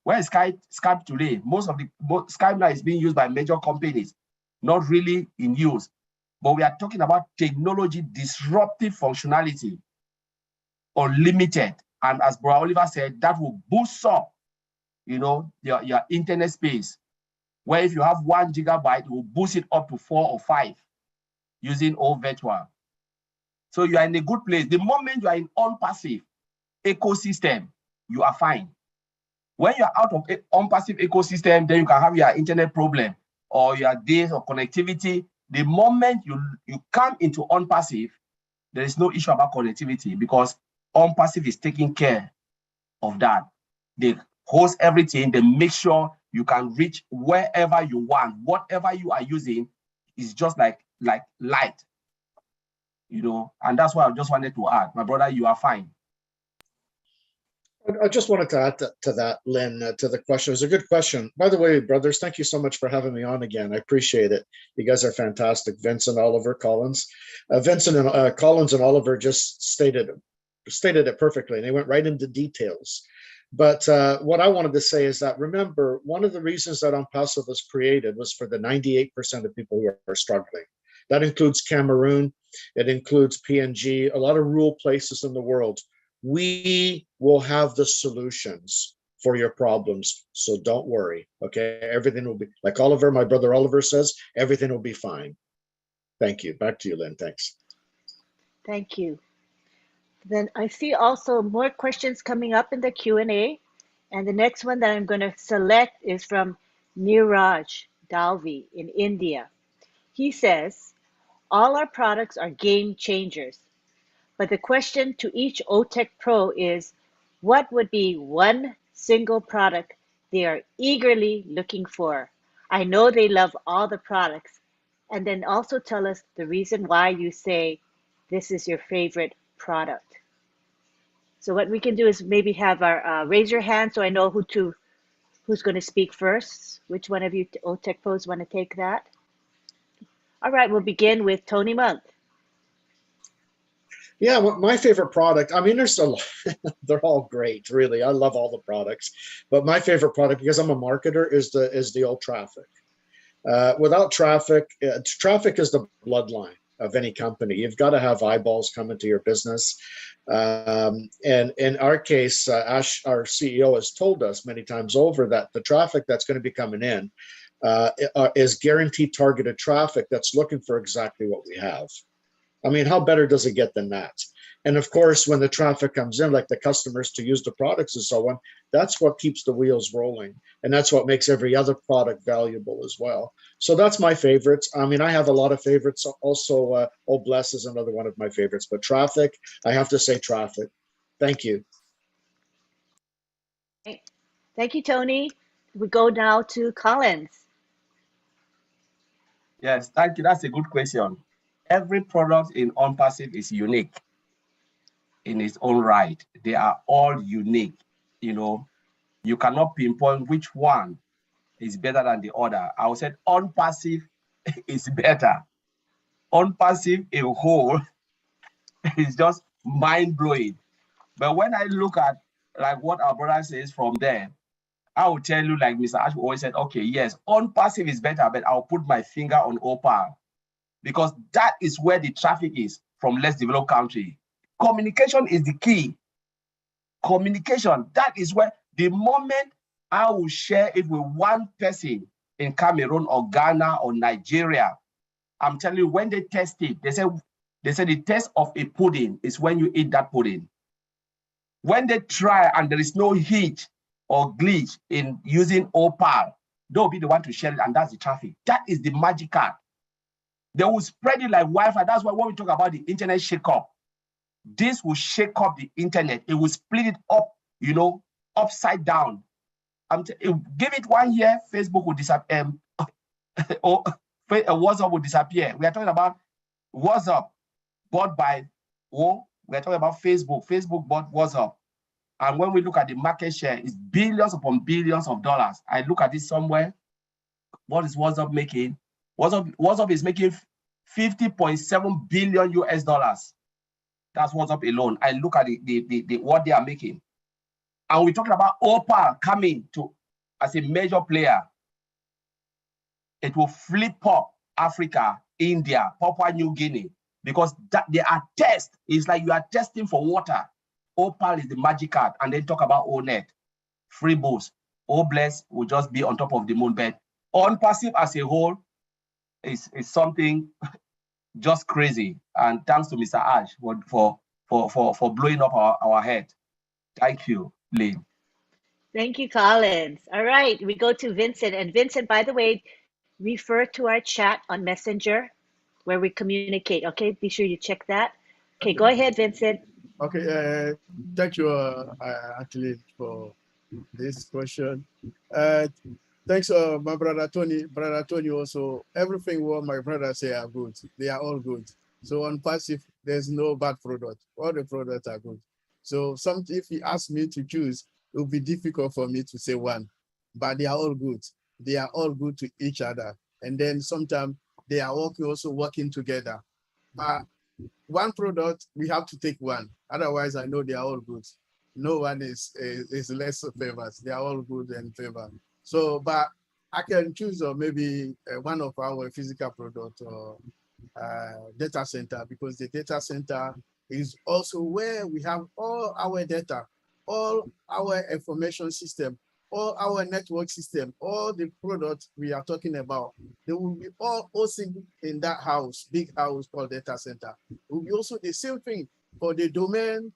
Where is Skype today? Most of the Skype now is being used by major companies, not really in use. But we are talking about technology, disruptive functionality, unlimited. And as Brother Oliver said, that will boost up, your internet space. Where if you have 1 gigabyte, it will boost it up to 4 or 5 using all virtual. So you are in a good place. The moment you are in ONPASSIVE ecosystem, you are fine. When you are out of ONPASSIVE ecosystem, then you can have your internet problem or your days of connectivity. The moment you come into ONPASSIVE, there is no issue about connectivity because ONPASSIVE is taking care of that. They host everything. They make sure you can reach wherever you want. Whatever you are using is just like light, and that's what I just wanted to add. My brother, you are fine. I just wanted to add to that, Lynn, to the question. It was a good question. By the way, brothers, thank you so much for having me on again. I appreciate it. You guys are fantastic. Vincent, Oliver, Collins. Vincent and Collins and Oliver just stated it perfectly, and they went right into details. But what I wanted to say is that, remember, one of the reasons that ONPASSIVE was created was for the 98% of people who are struggling. That includes Cameroon. It includes PNG, a lot of rural places in the world. We will have the solutions for your problems. So don't worry, okay? Everything will be, like Oliver, my brother Oliver says, everything will be fine. Thank you. Back to you, Lynn. Thanks. Thank you. Then I see also more questions coming up in the Q&A. And the next one that I'm going to select is from Niraj Dalvi in India. He says, all our products are game changers. But the question to each OTech Pro is, what would be one single product they are eagerly looking for? I know they love all the products. And then also tell us the reason why you say this is your favorite product. So what we can do is maybe have our raise your hand so I know who's going to speak first. Which one of you OTech pros want to take that? All right, we'll begin with Tony Monk. Yeah, my favorite product, I mean, there's a lot, they're all great, really. I love all the products, but my favorite product, because I'm a marketer, is the old traffic. Without traffic, traffic is the bloodline of any company. You've got to have eyeballs coming to your business. And in our case, Ash, our CEO, has told us many times over that the traffic that's going to be coming in is guaranteed targeted traffic that's looking for exactly what we have. I mean, how better does it get than that? And of course, when the traffic comes in, like the customers to use the products and so on, that's what keeps the wheels rolling. And that's what makes every other product valuable as well. So that's my favorites. I mean, I have a lot of favorites. Also, Oh Bless is another one of my favorites. But traffic, I have to say traffic. Thank you. Thank you, Tony. We go now to Collins. Yes, thank you. That's a good question. Every product in ONPASSIVE is unique in its own right. They are all unique. You know, you cannot pinpoint which one is better than the other. I would say ONPASSIVE is better. ONPASSIVE a whole is just mind-blowing. But when I look at like what our brother says from there, I will tell you, like Mr. Ash always said, okay, yes, ONPASSIVE is better, but I'll put my finger on OPAL because that is where the traffic is from less developed country. Communication is the key. Communication, that is where the moment I will share it with one person in Cameroon or Ghana or Nigeria, I'm telling you, when they test it, they say the test of a pudding is when you eat that pudding. When they try and there is no hitch or glitch in using OPAL, they'll be the one to share it, and that's the traffic. That is the magic card. They will spread it like Wi-Fi. That's why when we talk about the internet shakeup, this will shake up the internet. It will split it up, you know, upside down. Give it 1 year, Facebook will disappear. Or WhatsApp will disappear. We are talking about WhatsApp bought by, we are talking about Facebook. Facebook bought WhatsApp. And when we look at the market share, it's billions upon billions of dollars. I look at this somewhere. What is WhatsApp making? WhatsApp is making 50.7 billion US dollars. That's WhatsApp alone. I look at the what they are making. And we're talking about OPAL coming to as a major player. It will flip up Africa, India, Papua New Guinea, because they are test. It's like you are testing for water. OPAL is the magic card. And then talk about ONET, free boost. Oh Bless will just be on top of the moon bed. ONPASSIVE as a whole is something just crazy. And thanks to Mr. Ash for blowing up our head. Thank you, Lynn. Thank you, Collins. All right, we go to Vincent. And Vincent, by the way, refer to our chat on Messenger where we communicate. Okay, be sure you check that. Okay, go ahead, Vincent. Okay, thank you, actually, for this question. Thanks, my brother Tony. Brother Tony also, everything what my brothers say are good. They are all good. So on passive, there's no bad product. All the products are good. So if you ask me to choose, it will be difficult for me to say one, but they are all good. They are all good to each other. And then sometimes they are also working together. But one product, we have to take one. Otherwise, I know they are all good. No one is less favored. They are all good and favored. So, but I can choose maybe one of our physical product or data center, because the data center is also where we have all our data, all our information system, all our network system, all the products we are talking about. They will be all hosted in that house, big house called data center. It will be also the same thing for the domain,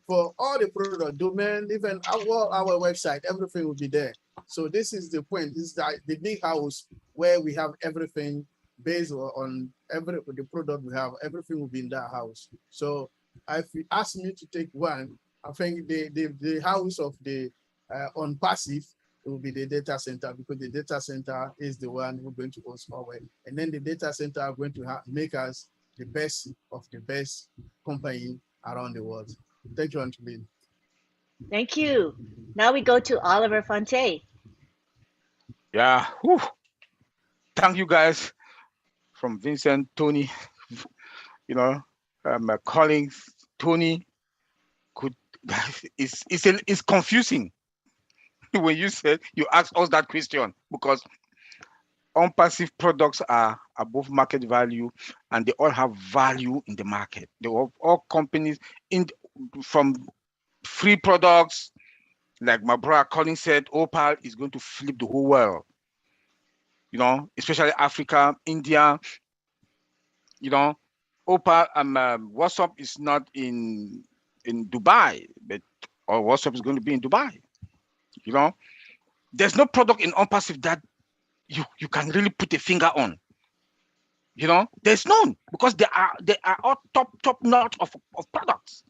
for all the product domain, even our website, everything will be there. So this is the point. This is the big house where we have everything based on the product we have. Everything will be in that house. So if you ask me to take one, I think the house of the ONPASSIVE it will be the data center, because the data center is the one who's going to host Huawei. And then the data center are going to make us the best of the best company around the world. Thank you, Anthony. Thank you. Now we go to Oliver Fonte. Yeah. Whew. Thank you guys from Vincent, Tony, you know, my colleagues, Tony, could it's confusing when you said you asked us that question, because ONPASSIVE products are above market value and they all have value in the market. They all companies from free products, like my brother Colin said, Opal is going to flip the whole world, you know, especially Africa, India, you know. Opal WhatsApp is not in Dubai, but or WhatsApp is going to be in Dubai, you know. There's no product in ONPASSIVE that you can really put a finger on. You know, there's none, because they are all top notch of products,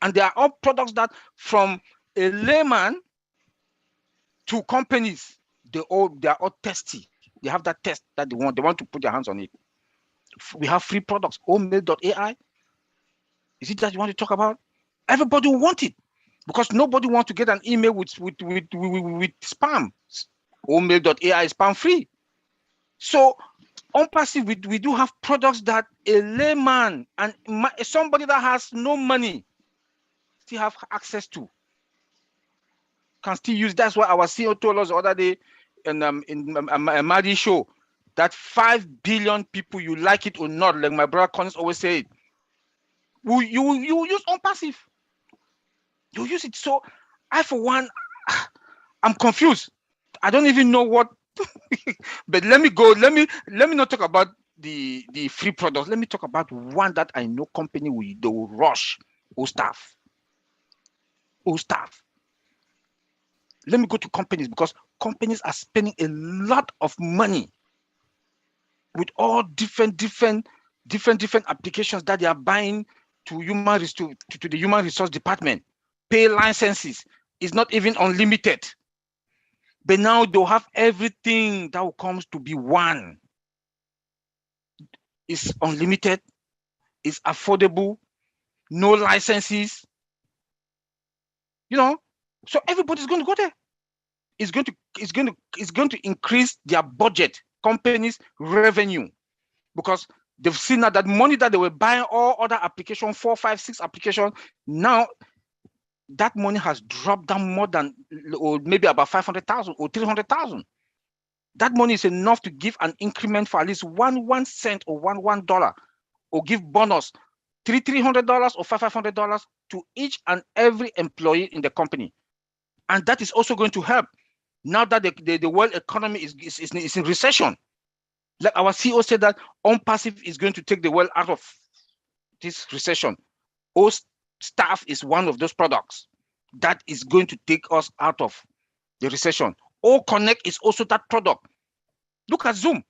and they are all products that from a layman to companies, they are all testy. They have that test that they want to put their hands on it. We have free products. Omail.ai. Is it that you want to talk about? Everybody will want it, because nobody wants to get an email with spam. Omail.ai is spam free. So ONPASSIVE, we do have products that a layman and somebody that has no money still have access to, can still use. That's why our CEO told us the other day in a Madi show that 5 billion people, you like it or not, like my brother Collins always said, you use ONPASSIVE. You use it. So I, for one, I'm confused. I don't even know what. But let me not talk about the free products. Let me talk about one that I know company they will rush. staff. Let me go to companies, because companies are spending a lot of money with all different applications that they are buying to the human resource department. Pay licenses is not even unlimited. But now they'll have everything that will come to be one. It's unlimited, it's affordable, no licenses. You know, so everybody's going to go there. It's going to increase their budget, companies' revenue, because they've seen that money that they were buying all other applications, 4, 5, 6 applications, now that money has dropped down more than, or maybe about 500,000 or 300,000. That money is enough to give an increment for at least 1 cent or $1, or give bonus $300 or $500 to each and every employee in the company. And that is also going to help now that the world economy is in recession. Like our CEO said, that ONPASSIVE is going to take the world out of this recession. Staff is one of those products that is going to take us out of the recession. Connect is also that product. Look at Zoom.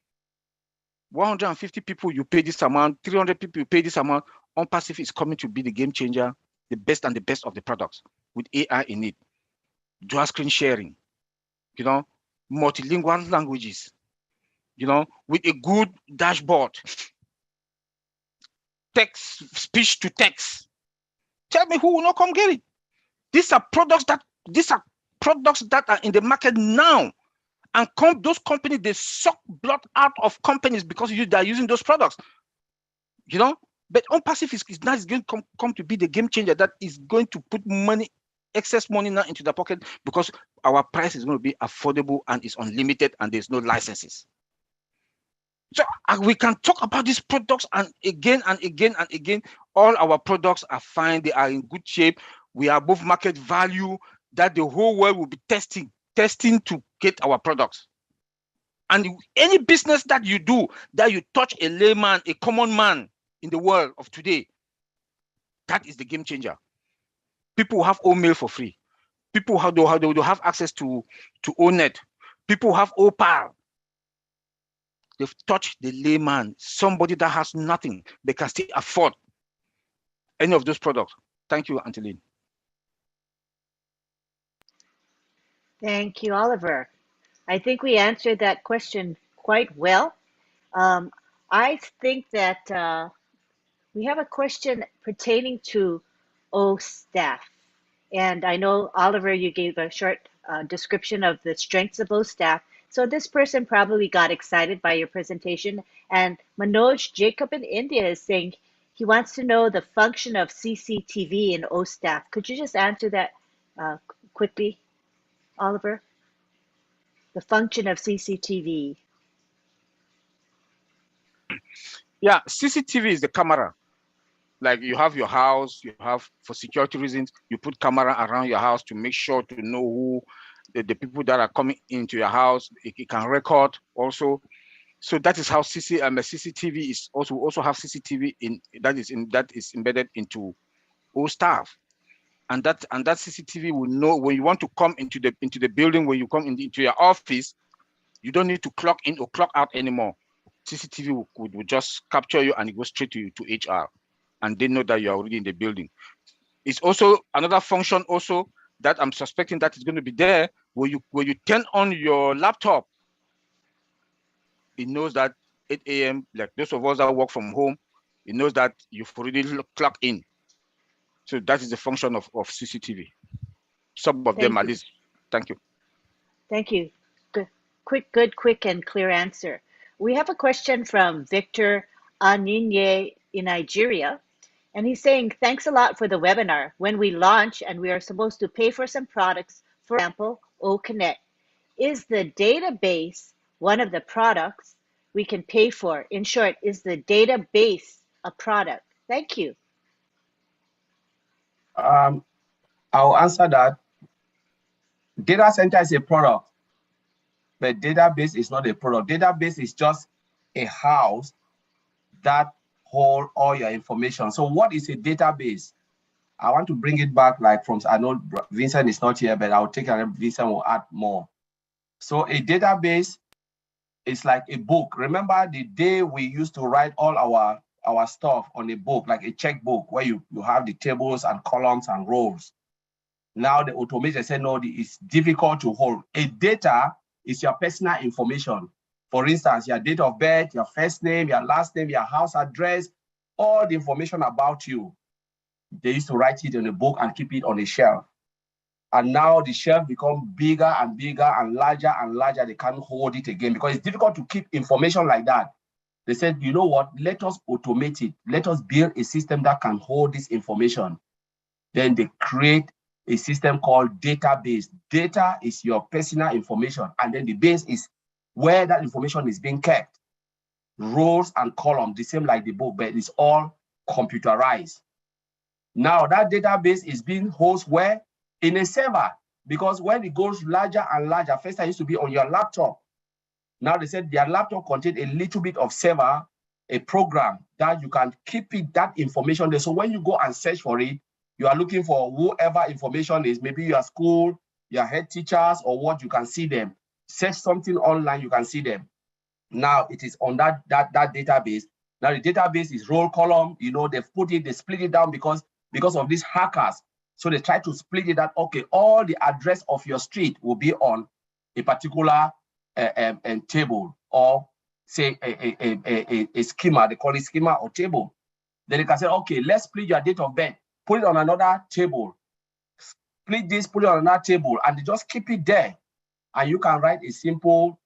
150 people, you pay this amount. 300 people, you pay this amount. ONPASSIVE is coming to be the game changer, the best and the best of the products with AI in it. Dual screen sharing, you know, multilingual languages, you know, with a good dashboard, text, speech to text. Tell me who will not come get it. These are products that are in the market now, and those companies, they suck blood out of companies because they are using those products, you know. But ONPASSIVE is now going to come to be the game changer that is going to put excess money now into the pocket, because our price is going to be affordable and it's unlimited and there's no licenses. So we can talk about these products and again and again and again. All our products are fine. They are in good shape. We are above market value, that the whole world will be testing to get our products. And any business that you do, that you touch a layman, a common man in the world of today, that is the game changer. People have Omail for free. People will have access to ONET. People have Opal. They've touched the layman, somebody that has nothing, they can still afford any of those products. Thank you, Auntie LYNN. Thank you, Oliver. I think we answered that question quite well. I think that we have a question pertaining to O staff. And I know, Oliver, you gave a short description of the strengths of O staff. So this person probably got excited by your presentation. And Manoj Jacob in India is saying he wants to know the function of CCTV in O staff. Could you just answer that quickly, Oliver? The function of CCTV. Yeah, CCTV is the camera. Like you have your house, you have, for security reasons, you put camera around your house to make sure to know who the people that are coming into your house. It can record also. So that is how CCTV is also have CCTV that is embedded into all staff. And that CCTV will know when you want to come into the building, when you come into your office, you don't need to clock in or clock out anymore. CCTV will just capture you and it goes straight to HR, and they know that you're already in the building. It's also another function also that I'm suspecting that is going to be there where you turn on your laptop. It knows that 8 a.m., like those of us that work from home, it knows that you've already clocked in. So that is the function of CCTV. Some of them at least. Thank you. Thank you. Good, quick, and clear answer. We have a question from Victor Aninye in Nigeria. And he's saying, thanks a lot for the webinar. When we launch and we are supposed to pay for some products, for example, OConnect, is the database one of the products we can pay for? In short, is the database a product? Thank you. I'll answer that. Data center is a product, but database is not a product. Database is just a house that hold all your information. So what is a database? I want to bring it back, like from, I know Vincent is not here, but I'll take it, Vincent will add more. So a database is like a book. Remember the day we used to write all our stuff on a book, like a checkbook, where you have the tables and columns and rows. Now the automation said, no, it's difficult to hold. A data is your personal information. For instance, your date of birth, your first name, your last name, your house address, all the information about you. They used to write it in a book and keep it on a shelf. And now the shelf become bigger and bigger and larger. They can't hold it again because it's difficult to keep information like that. They said, you know what, let us automate it. Let us build a system that can hold this information. Then they create a system called database. Data is your personal information. And then the base is where that information is being kept. Rows and columns, the same like the book, but it's all computerized. Now that database is being hosted where? In a server, because when it goes larger and larger, first it used to be on your laptop. Now they said their laptop contained a little bit of server, a program that you can keep it, that information there. So when you go and search for it, you are looking for whoever information is, maybe your school, your head teachers, or what, you can see them. Search something online, you can see them. Now it is on that database. Now the database is roll column. You know, they split it down because of these hackers. So they try to split it that, okay, all the address of your street will be on a particular table, or say a schema. They call it schema or table. Then they can say, okay, let's split your date of birth, put it on another table, split this, put it on another table, and they just keep it there. And you can write a simple,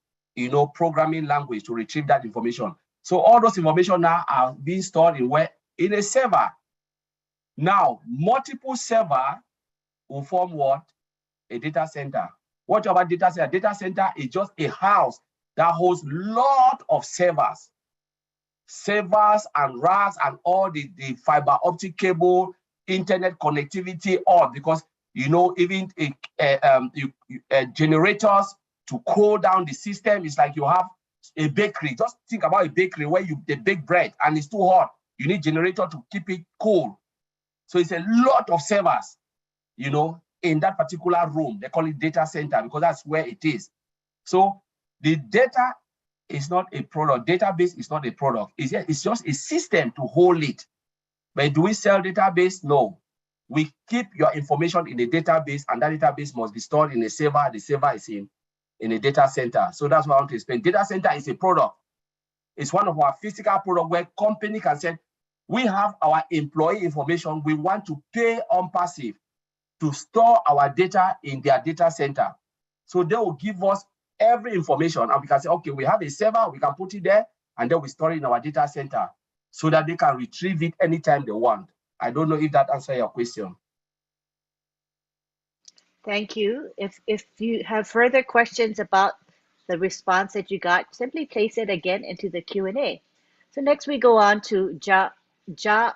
programming language to retrieve that information. So all those information now are being stored in a server. Now, multiple server will form what? A data center. What about data center? Data center is just a house that holds lot of servers. Servers and racks and all the fiber optic cable, internet connectivity, all, because even generators to cool down the system. It's like you have a bakery. Just think about a bakery where they bake bread and it's too hot. You need generator to keep it cool. So it's a lot of servers, in that particular room. They call it data center because that's where it is. So the data is not a product. Database is not a product. It's just a system to hold it. But do we sell database? No. We keep your information in a database, and that database must be stored in a server. The server is in a data center. So that's what I want to explain. Data center is a product. It's one of our physical products where company can say, we have our employee information. We want to pay ONPASSIVE to store our data in their data center. So they will give us every information, and we can say, okay, we have a server, we can put it there, and then we store it in our data center so that they can retrieve it anytime they want. I don't know if that answers your question. Thank you. If you have further questions about the response that you got, simply place it again into the Q&A. So next we go on to Joao, Joao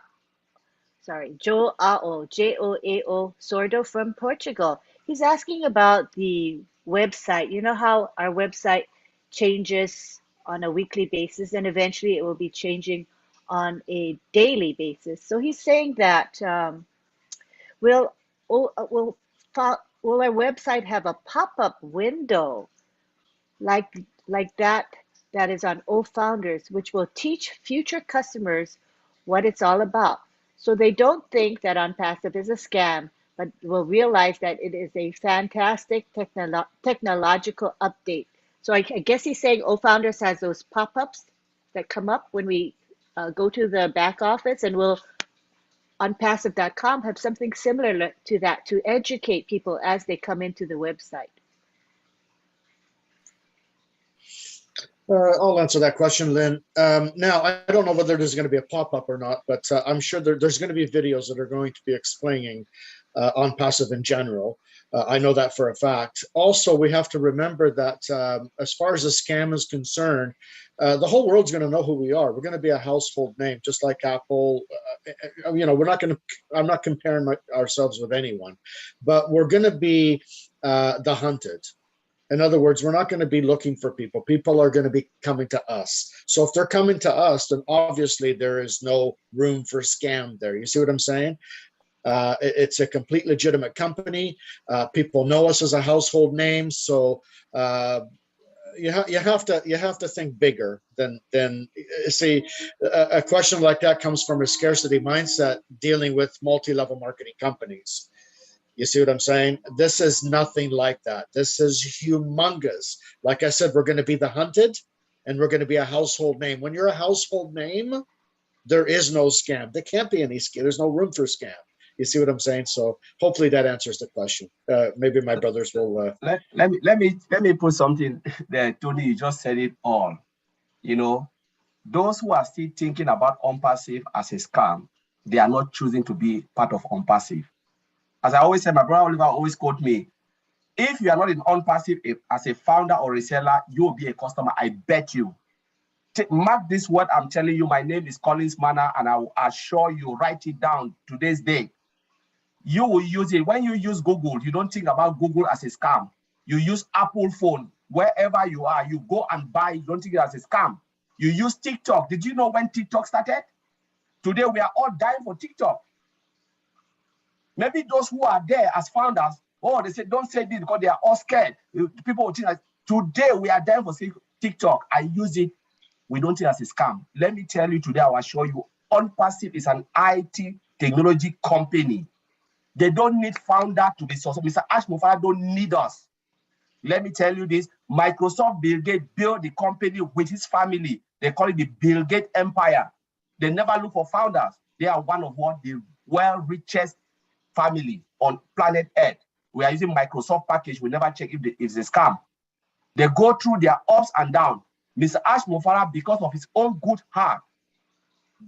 Sordo from Portugal. He's asking about the website. You know how our website changes on a weekly basis, and eventually it will be changing on a daily basis. So he's saying that will our website have a pop-up window like that is on O Founders, which will teach future customers what it's all about, so they don't think that ONPASSIVE is a scam, but will realize that it is a fantastic technological update. So I guess he's saying O Founders has those pop-ups that come up when we go to the back office, and will ONPASSIVE.com have something similar to that to educate people as they come into the website? I'll answer that question, Lynn. Now, I don't know whether there's going to be a pop-up or not, but I'm sure there's going to be videos that are going to be explaining ONPASSIVE in general. I know that for a fact. Also, we have to remember that as far as the scam is concerned, the whole world's going to know who we are. We're going to be a household name, just like Apple. You know, we're not going to. I'm not comparing ourselves with anyone, but we're going to be the hunted. In other words, we're not going to be looking for people. People are going to be coming to us. So if they're coming to us, then obviously there is no room for scam there. You see what I'm saying? It's a complete legitimate company. People know us as a household name. So you have to think bigger than see. A question like that comes from a scarcity mindset dealing with multi-level marketing companies. You see what I'm saying? This is nothing like that. This is humongous. Like I said, we're going to be the hunted, and we're going to be a household name. When you're a household name, there is no scam. There can't be any scam. There's no room for scam. You see what I'm saying? So hopefully that answers the question. Maybe my brothers will. Let me put something there, Tony. You just said it all. You know, those who are still thinking about ONPASSIVE as a scam, they are not choosing to be part of ONPASSIVE. As I always say, my brother Oliver always quote me, if you are not in ONPASSIVE as a founder or reseller, you will be a customer. I bet you. Mark this word I'm telling you. My name is Collins Manna, and I will assure you, write it down today's date. You will use it. When you use Google, you don't think about Google as a scam. You use Apple phone. Wherever you are, you go and buy. You don't think it as a scam. You use TikTok. Did you know when TikTok started? Today, we are all dying for TikTok. Maybe those who are there as founders, oh, they say, don't say this because they are all scared. People will think like, today we are dying for TikTok. I use it. We don't think it's a scam. Let me tell you today, I will show you, ONPASSIVE is an IT technology company. They don't need founder to be successful. Mr. Ash Mufara don't need us. Let me tell you this, Microsoft Bill Gates built the company with his family. They call it the Bill Gates Empire. They never look for founders. They are one of the richest family on planet Earth. We are using Microsoft package. We never check if it's a scam. They go through their ups and downs. Mr. Ash Mufara, because of his own good heart,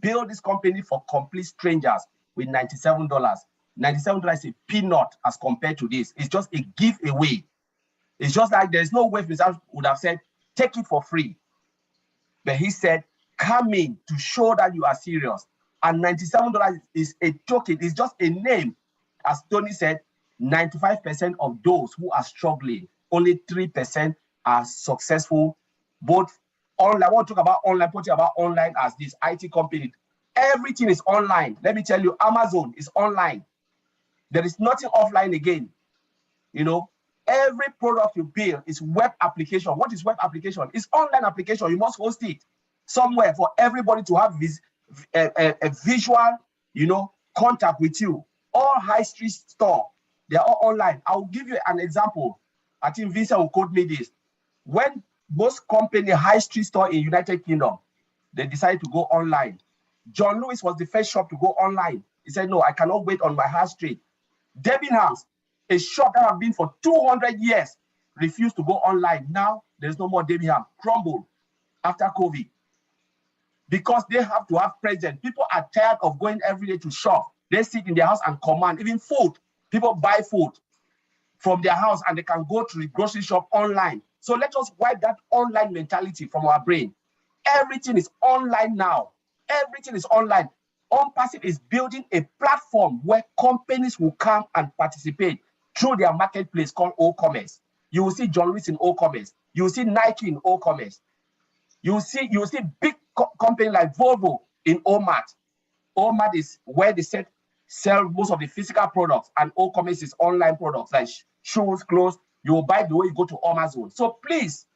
built this company for complete strangers with $97. $97 is a peanut as compared to this. It's just a giveaway. It's just like there's no way Mr. Ash would have said, take it for free. But he said, come in to show that you are serious. And $97 is a token. It's just a name. As Tony said, 95% of those who are struggling, only 3% are successful. Both online, I want to talk about online, putting about online as this IT company. Everything is online. Let me tell you, Amazon is online. There is nothing offline again. You know, every product you build is web application. What is web application? It's online application. You must host it somewhere for everybody to have this a visual, you know, contact with you. all high street store, they're all online. I'll give you an example. I think Vincent will quote me this. When most company high street store in United Kingdom, they decided to go online. John Lewis was the first shop to go online. He said, no, I cannot wait on my high street. Debenhams, a shop that have been for 200 years, refused to go online. Now, there's no more Debenhams. Crumble after COVID. Because they have to have presence. People are tired of going every day to shop. They sit in their house and command. Even food, people buy food from their house and they can go to the grocery shop online. So let us wipe that online mentality from our brain. Everything is online now. Everything is online. ONPASSIVE is building a platform where companies will come and participate through their marketplace called O-Commerce. You will see John Lewis in O-Commerce. You will see Nike in O-Commerce. You will see big companies like Volvo in OMAT. OMAT is where they sell most of the physical products, and O-Commerce is online products like shoes, clothes. You will buy the way you go to Amazon. So please,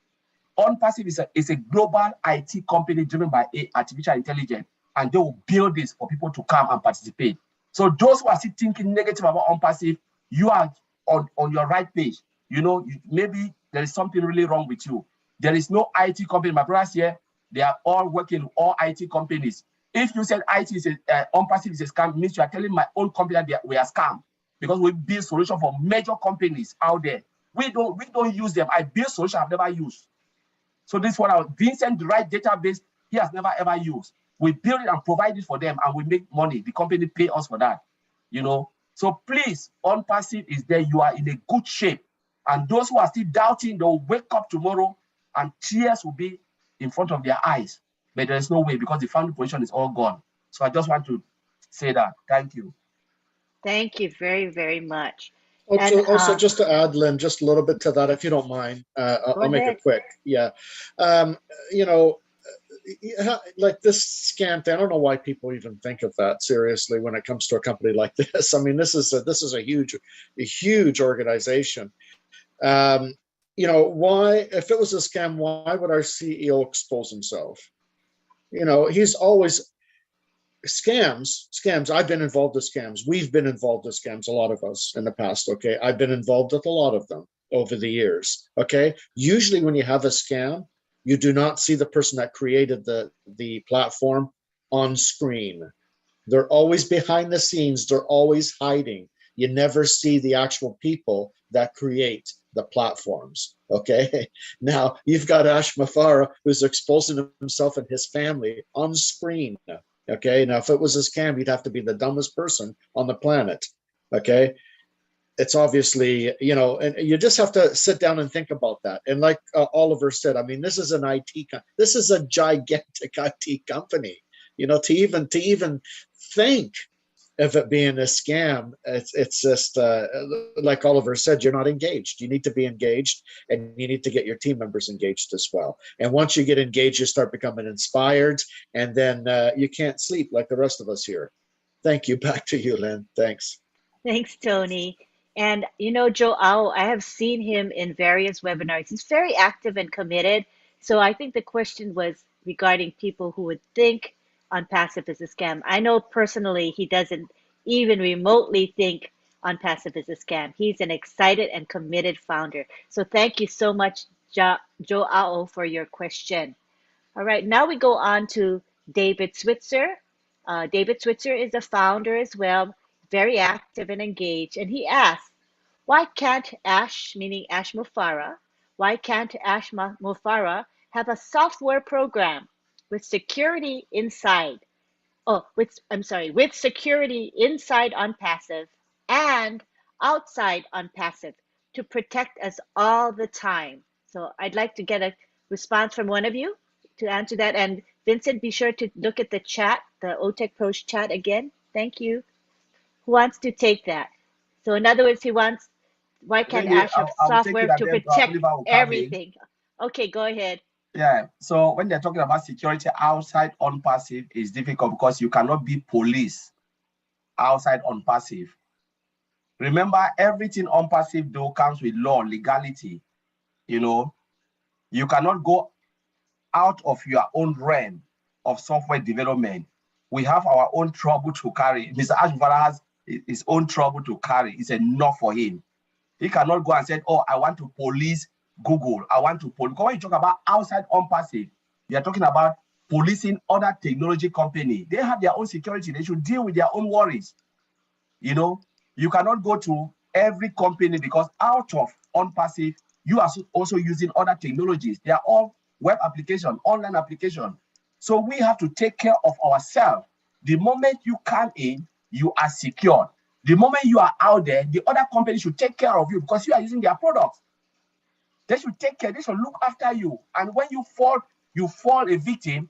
ONPASSIVE is a global IT company driven by artificial intelligence, and they will build this for people to come and participate. So those who are still thinking negative about ONPASSIVE, you are on your right page. You know, maybe there is something really wrong with you. There is no IT company. My brothers here, they are all working with all IT companies. If you said IT is ONPASSIVE is a scam, means you are telling my own company that we are scam, because we build solution for major companies out there. We don't use them. I build solution I've never used. So this one, Vincent, the right database, he has never ever used. We build it and provide it for them, and we make money. The company pay us for that, you know. So please, ONPASSIVE is there. You are in a good shape. And those who are still doubting, they'll wake up tomorrow and tears will be in front of their eyes. But there is no way, because the family position is all gone. So I just want to say that. Thank you. Thank you very, very much. Also, just to add, Lynn, just a little bit to that, if you don't mind, I'll make it quick. Yeah. You know, like this scam thing, I don't know why people even think of that seriously when it comes to a company like this. I mean, this is a huge organization. You know, why, if it was a scam, why would our CEO expose himself? You know, he's always scams. I've been involved with scams. We've been involved with scams, a lot of us in the past. Okay. I've been involved with a lot of them over the years. Okay. Usually when you have a scam, you do not see the person that created the platform on screen. They're always behind the scenes. They're always hiding. You never see the actual people that create the platforms. Okay. Now you've got Ash Mafara, who's exposing himself and his family on screen. Okay. Now, if it was a scam, you'd have to be the dumbest person on the planet. Okay. It's obviously, you know, and you just have to sit down and think about that. And like Oliver said, I mean, this is an this is a gigantic IT company, you know, to even think of it being a scam, it's just like Oliver said, you're not engaged. You need to be engaged, and you need to get your team members engaged as well. And once you get engaged, you start becoming inspired, and then you can't sleep like the rest of us here. Thank you. Back to you, Lynn. Thanks. Thanks, Tony. And you know, Joe Au, I have seen him in various webinars. He's very active and committed. So I think the question was regarding people who would think ONPASSIVE is a scam. I know personally he doesn't even remotely think ONPASSIVE is a scam. He's an excited and committed founder. So thank you so much, Joe Au, for your question. All right, now we go on to David Switzer. David Switzer is a founder as well, very active and engaged. And he asked, why can't Ash, meaning Ash Mufara, why can't Ash Mufara have a software program with security inside? With security inside ONPASSIVE and outside ONPASSIVE to protect us all the time. So I'd like to get a response from one of you to answer that. And Vincent, be sure to look at the chat, the OTech Pros chat again. Thank you. Who wants to take that? So in other words, he wants, why can't Really, Ash have software to protect everything? Okay, go ahead. Yeah, so when they're talking about security outside ONPASSIVE, it's difficult because you cannot be police outside ONPASSIVE. Remember, everything ONPASSIVE though comes with law, legality. You know, you cannot go out of your own realm of software development. We have our own trouble to carry. Mr. Ashmufara has his own trouble to carry is enough for him. He cannot go and say, oh, I want to police Google. I want to police. When you talk about outside ONPASSIVE, you are talking about policing other technology company. They have their own security. They should deal with their own worries. You know, you cannot go to every company because out of ONPASSIVE, you are also using other technologies. They are all web application, online application. So we have to take care of ourselves. The moment you come in, you are secured. The moment you are out there, the other company should take care of you because you are using their products. They should take care, they should look after you. And when you fall a victim,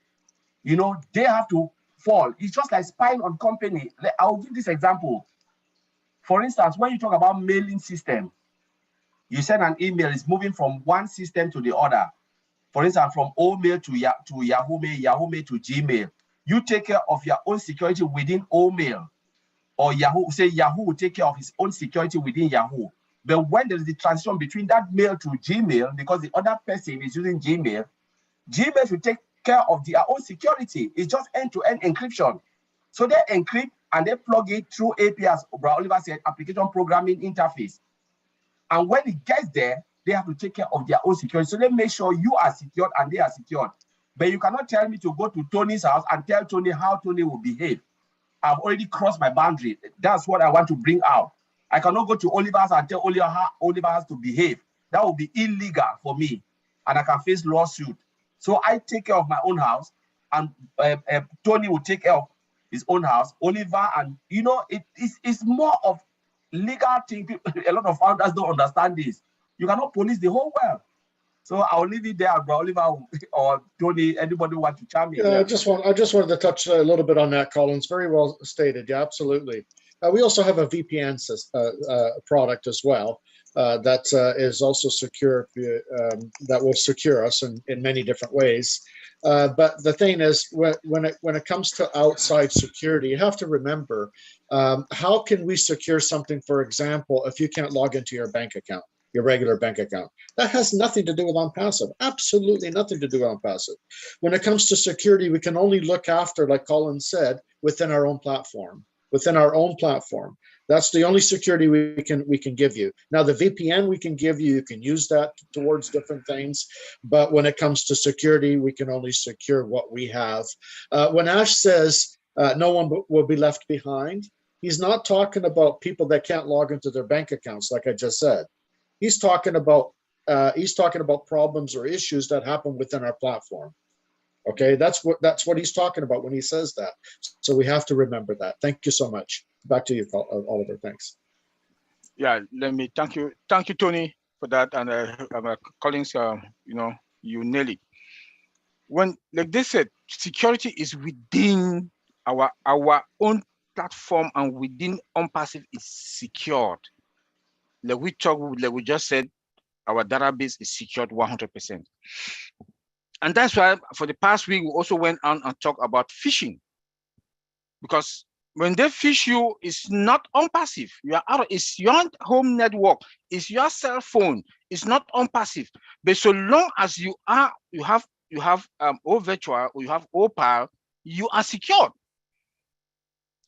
you know, they have to fall. It's just like spying on company. I'll give this example. For instance, when you talk about mailing system, you send an email, it's moving from one system to the other. For instance, from Omail to Yahoo Mail, Yahoo Mail to Gmail. You take care of your own security within Omail, or Yahoo, say Yahoo will take care of his own security within Yahoo. But when there is the transition between that mail to Gmail, because the other person is using Gmail, Gmail should take care of their own security. It's just end-to-end encryption. So they encrypt and they plug it through APIs, Brother Oliver said, application programming interface. And when it gets there, they have to take care of their own security. So they make sure you are secured and they are secured. But you cannot tell me to go to Tony's house and tell Tony how Tony will behave. I've already crossed my boundary. That's what I want to bring out. I cannot go to Oliver's house and tell Oliver how Oliver has to behave. That would be illegal for me. And I can face lawsuit. So I take care of my own house, and Tony will take care of his own house. Oliver, and you know, it's more of legal thing. A lot of founders don't understand this. You cannot police the whole world. So I'll leave it there, bro. Oliver or Tony, anybody want to chime in? Yeah, I just wanted to touch a little bit on that, Collins. Very well stated. Yeah, absolutely. We also have a VPN product as well that is also secure, that will secure us in many different ways. But the thing is, when it comes to outside security, you have to remember, how can we secure something, for example, if you can't log into your bank account, your regular bank account? That has nothing to do with ONPASSIVE. Absolutely nothing to do with ONPASSIVE. When it comes to security, we can only look after, like Colin said, within our own platform. Within our own platform. That's the only security we can give you. Now, the VPN we can give you, you can use that towards different things. But when it comes to security, we can only secure what we have. When Ash says no one will be left behind, he's not talking about people that can't log into their bank accounts, like I just said. He's talking about problems or issues that happen within our platform. Okay, that's what he's talking about when he says that. So we have to remember that. Thank you so much. Back to you, Oliver. Thanks. Yeah, let me thank you, Tony, for that. And Collins, you know, you nail it. When, like they said, security is within our own platform, and within ONPASSIVE is secured. Like we just said, our database is secured 100%. And that's why for the past week, we also went on and talked about phishing. Because when they phish you, it's not ONPASSIVE. You are out. It's your home network. It's your cell phone. It's not ONPASSIVE. But so long as you have OVirtual or you have OPAL, you are secured.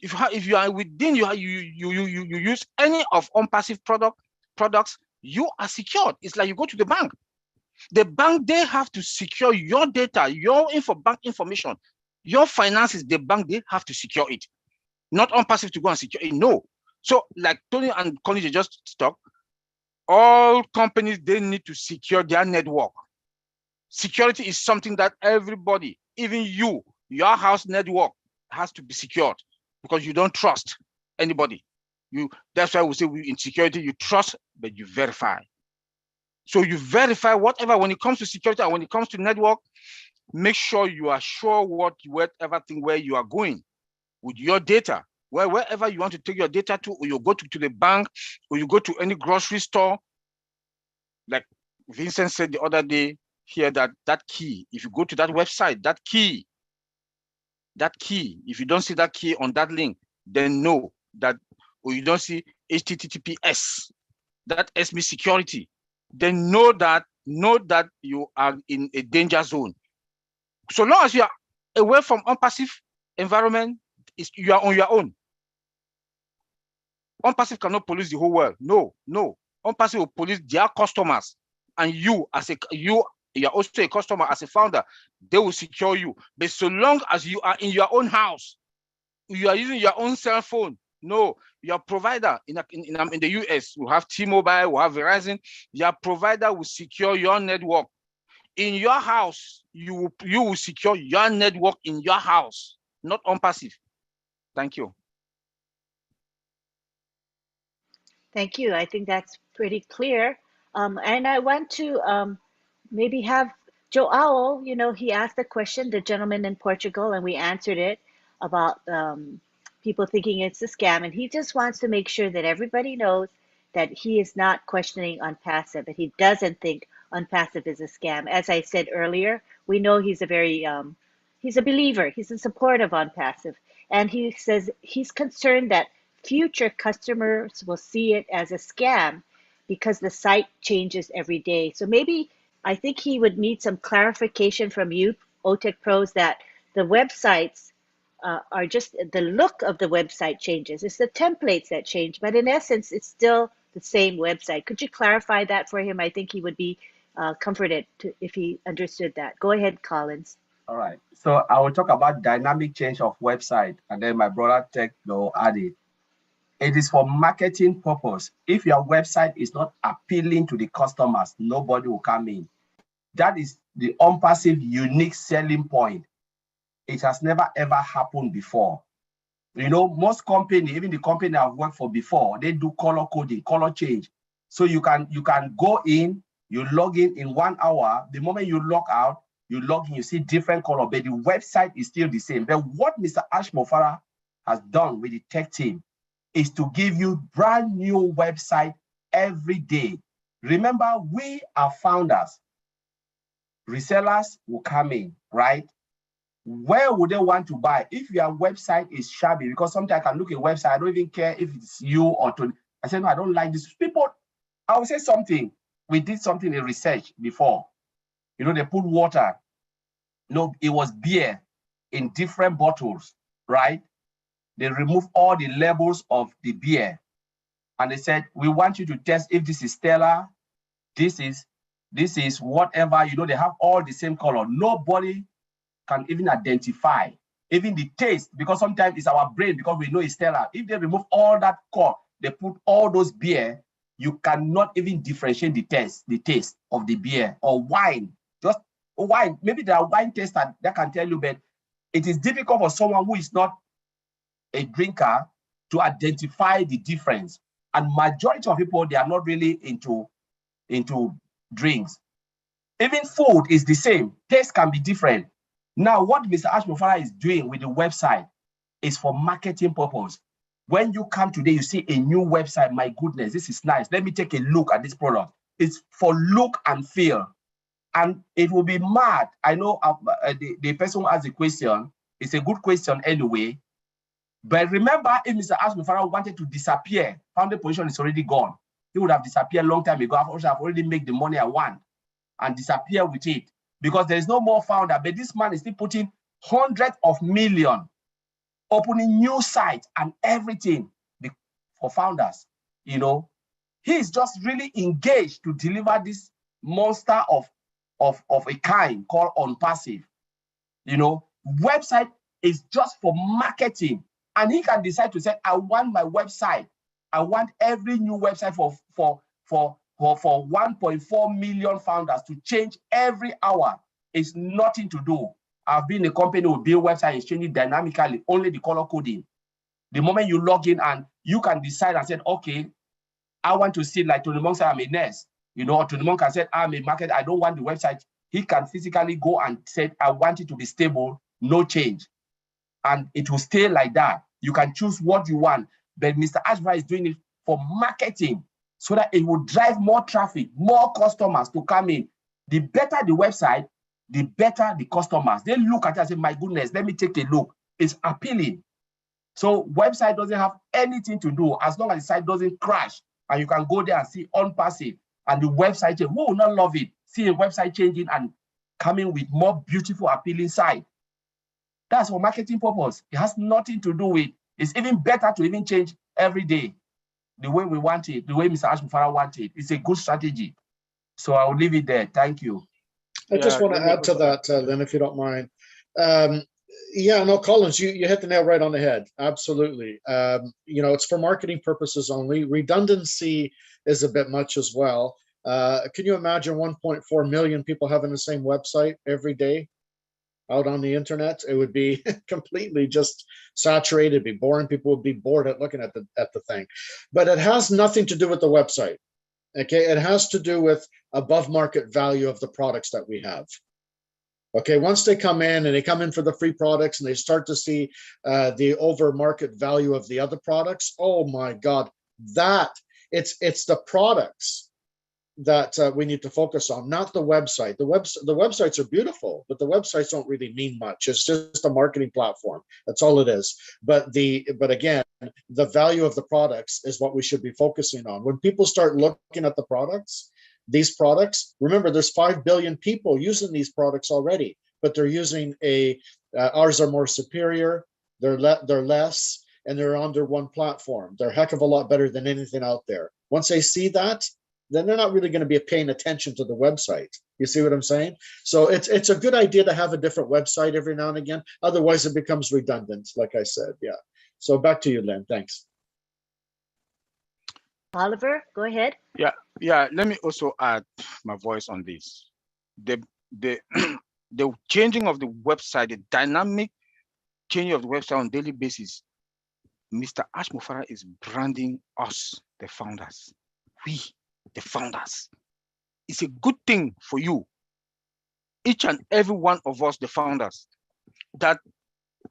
If you are within, you use any of ONPASSIVE products, you are secured. It's like you go to the bank. The bank, they have to secure your data, your bank information, your finances. The bank, they have to secure it, not ONPASSIVE to go and secure it. No. So like Tony and Connie just talked, all companies, they need to secure their network. Security is something that everybody, even your house network has to be secured, because you don't trust anybody. That's why we say in security, you trust, but you verify. So you verify whatever, when it comes to security and when it comes to network, make sure you are sure whatever thing where you are going with your data. Wherever you want to take your data to, or you go to the bank, or you go to any grocery store, like Vincent said the other day here, that key, if you go to that website, that key, if you don't see that key on that link, then know that, or you don't see HTTPS, that S means security, then know that you are in a danger zone. So long as you are away from ONPASSIVE environment, you are on your own. ONPASSIVE cannot police the whole world. No, no. ONPASSIVE will police their customers, and you are also a customer as a founder. They will secure you. But so long as you are in your own house, you are using your own cell phone. No, your provider in the US will have T-Mobile, will have Verizon. Your provider will secure your network. In your house, you will secure your network in your house, not ONPASSIVE. Thank you. Thank you. I think that's pretty clear. And I want to maybe have Joao, you know, he asked the question, the gentleman in Portugal, and we answered it about people thinking it's a scam. And he just wants to make sure that everybody knows that he is not questioning ONPASSIVE, that he doesn't think ONPASSIVE is a scam. As I said earlier, we know he's a very, he's a believer, he's in support of ONPASSIVE. And he says he's concerned that future customers will see it as a scam because the site changes every day. So maybe I think he would need some clarification from you, OTech pros, that the websites are just the look of the website changes. It's the templates that change, but in essence, it's still the same website. Could you clarify that for him? I think he would be comforted if he understood that. Go ahead, Collins. All right. So I will talk about dynamic change of website, and then my brother Tech will add it. It is for marketing purpose. If your website is not appealing to the customers, nobody will come in. That is the ONPASSIVE unique selling point. It has never ever happened before. You know, most companies, even the company I've worked for before, they do color coding, color change. So you can go in, you log in 1 hour. The moment you log out, you log in, you see different color, but the website is still the same. But what Mr. Ashmofara has done with the tech team is to give you brand new website every day. Remember, we are founders. Resellers will come in, right? Where would they want to buy? If your website is shabby, because sometimes I can look at a website, I don't even care if it's you or Tony. I say, no, I don't like this. People, I will say something. We did something in research before. You know, they put water. No, it was beer in different bottles, right? They removed all the labels of the beer. And they said, we want you to test if this is Stella, this is whatever, you know, they have all the same color. Nobody can even identify, even the taste, because sometimes it's our brain, because we know it's Stella. If they remove all that core, they put all those beer, you cannot even differentiate the taste of the beer or wine. Just wine, maybe there are wine testers that can tell you, but it is difficult for someone who is not a drinker to identify the difference. And majority of people, they are not really into drinks. Even food is the same. Taste can be different. Now, what Mr. Ashmofara is doing with the website is for marketing purpose. When you come today, you see a new website. My goodness, this is nice. Let me take a look at this product. It's for look and feel. And it will be mad. I know the person who asked the question, it's a good question anyway. But remember, if Mr. Ashmofara wanted to disappear, founder position is already gone. He would have disappeared a long time ago. I've already made the money I want and disappear with it, because there is no more founder. But this man is still putting hundreds of millions, opening new sites and everything for founders. You know, he is just really engaged to deliver this monster of a kind called ONPASSIVE. You know, website is just for marketing, and he can decide to say, I want my website. I want every new website for 1.4 million founders to change every hour. It's nothing to do. I've been in a company who build website is changing dynamically, only the color coding. The moment you log in and you can decide and say, okay, I want to see, like Tony Monk said, I'm a nurse. You know, Tony Monk can say, I'm a market, I don't want the website. He can physically go and say, I want it to be stable, no change. And it will stay like that. You can choose what you want. But Mr. Ashmofara is doing it for marketing, so that it will drive more traffic, more customers to come in. The better the website, the better the customers. They look at it and say, my goodness, let me take a look. It's appealing. So website doesn't have anything to do, as long as the site doesn't crash, and you can go there and see ONPASSIVE, and the website, who will not love it? See a website changing and coming with more beautiful, appealing site. That's for marketing purpose. It has nothing to do with, it's even better to even change every day. the way we want it, the way Mr. Ashmufara wants it. It's a good strategy. So I'll leave it there. Thank you. I just want to add to that, Lynn, if you don't mind. Yeah, no, Collins, you hit the nail right on the head. Absolutely. It's for marketing purposes only. Redundancy is a bit much as well. Can you imagine 1.4 million people having the same website every day out on the internet? It would be completely just saturated, it'd be boring. People would be bored at looking at the thing. But it has nothing to do with the website. Okay, it has to do with above market value of the products that we have. Okay, once they come in and they come in for the free products and they start to see the over market value of the other products, oh my God, it's the products that we need to focus on, not the website. The websites are beautiful, but the websites don't really mean much. It's just a marketing platform. That's all it is. But again, the value of the products is what we should be focusing on. When people start looking at the products, these products, remember, there's 5 billion people using these products already, but they're using ours are more superior. They're less, and they're under one platform. They're a heck of a lot better than anything out there. Once they see that, then they're not really going to be paying attention to the website. You see what I'm saying? So it's a good idea to have a different website every now and again. Otherwise, it becomes redundant, like I said. Yeah. So back to you, Lynn. Thanks. Oliver, go ahead. Yeah. Let me also add my voice on this. The the changing of the website, the dynamic changing of the website on a daily basis. Mr. Ashmufara is branding us, the founders. We, the founders. It's a good thing for you, each and every one of us, the founders, that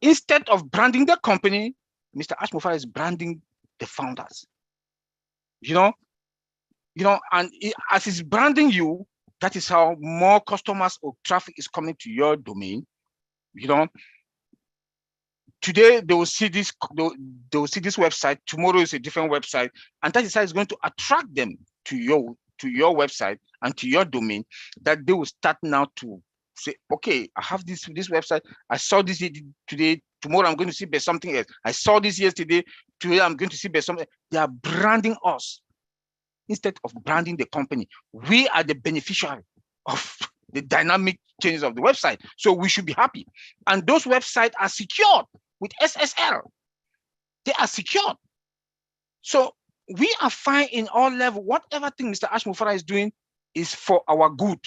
instead of branding the company, Mr. Ashmufara is branding the founders. And as he's branding you, that is how more customers or traffic is coming to your domain. Today they will see this website, tomorrow is a different website, and that is how it's going to attract them to your website and to your domain, that they will start now to say, okay, I have this website, I saw this today, tomorrow I'm going to see there's something else. I saw this yesterday, today I'm going to see there's something. They are branding us instead of branding the company. We are the beneficiary of the dynamic changes of the website, so we should be happy. And those websites are secured with SSL. They are secured. So we are fine in all levels. Whatever thing Mr. Ashmufara is doing is for our good,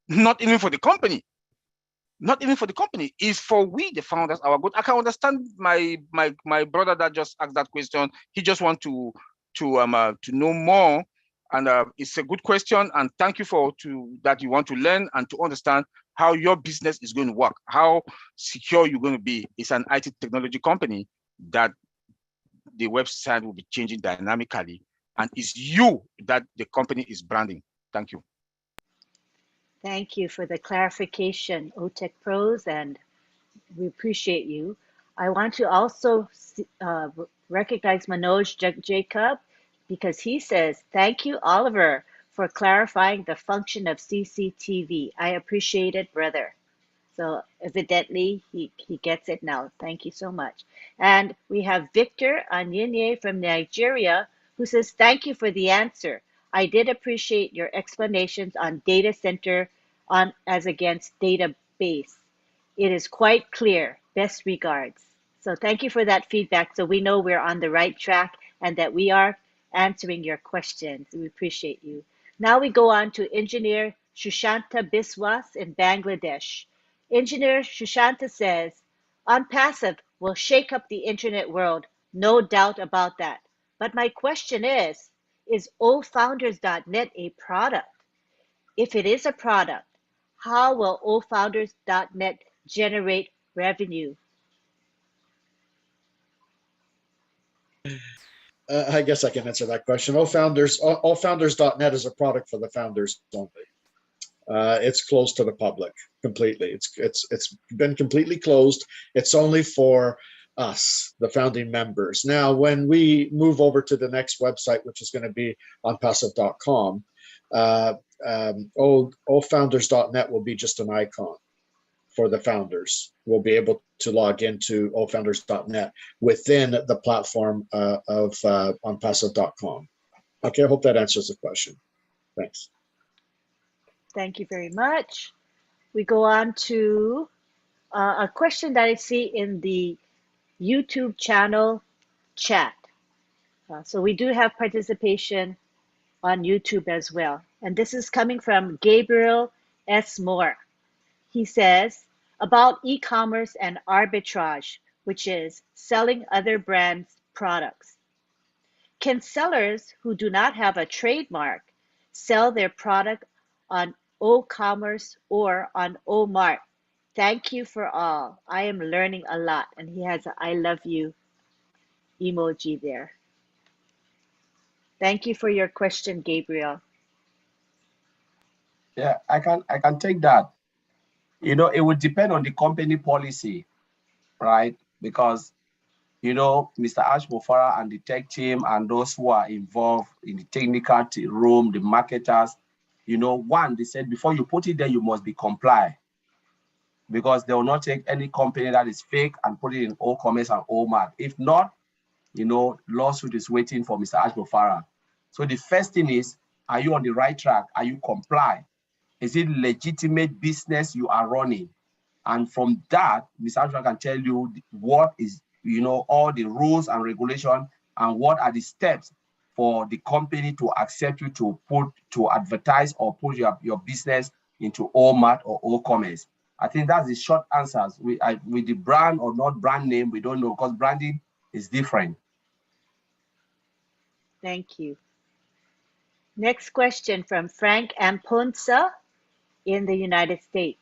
not even for the company. Not even for the company. It's for we, the founders, our good. I can understand my brother that just asked that question. He just wants to know more, and it's a good question. And thank you that you want to learn and to understand how your business is going to work, how secure you're going to be. It's an IT technology company that the website will be changing dynamically, and it's you that the company is branding. Thank you. Thank you for the clarification, OTech Pros, and we appreciate you. I want to also recognize Manoj Jacob, because he says, thank you, Oliver, for clarifying the function of CCTV. I appreciate it, brother. So evidently, he gets it now. Thank you so much. And we have Victor Anyinye from Nigeria, who says, thank you for the answer. I did appreciate your explanations on data center as against database. It is quite clear. Best regards. So thank you for that feedback. So we know we're on the right track and that we are answering your questions. We appreciate you. Now we go on to Engineer Shushanta Biswas in Bangladesh. Engineer Shushanta says, ONPASSIVE will shake up the internet world, no doubt about that. But my question is OFounders.net a product? If it is a product, how will OFounders.net generate revenue? I guess I can answer that question. OFounders.net is a product for the founders only. It's closed to the public completely. It's been completely closed. It's only for us, the founding members. Now, when we move over to the next website, which is going to be onpassive.com, OFounders.net will be just an icon for the founders. We'll be able to log into ofounders.net within the platform of onpassive.com. Okay, I hope that answers the question. Thanks. Thank you very much. We go on to a question that I see in the YouTube channel chat. So we do have participation on YouTube as well. And this is coming from Gabriel S. Moore. He says, about e-commerce and arbitrage, which is selling other brands' products. Can sellers who do not have a trademark sell their product on O-commerce or on O-mart? Thank you for all. I am learning a lot. And he has a I love you emoji there. Thank you for your question, Gabriel. Yeah, I can take that. You know, it would depend on the company policy, right? Because, you know, Mr. Ashmofara and the tech team and those who are involved in the technical room, the marketers, you know, one, they said before you put it there, you must be comply, because they will not take any company that is fake and put it in O-commerce and O-mart. If not, you know, lawsuit is waiting for Mr. Ashmofara. So the first thing is, are you on the right track? Are you comply? Is it legitimate business you are running? And from that, Mr. Ashmofara can tell you what is, you know, all the rules and regulation and what are the steps for the company to accept you to advertise or put your business into O-mart or O-commerce. I think that's the short answers. With the brand or not brand name, we don't know, because branding is different. Thank you. Next question from Frank Amponsa in the United States.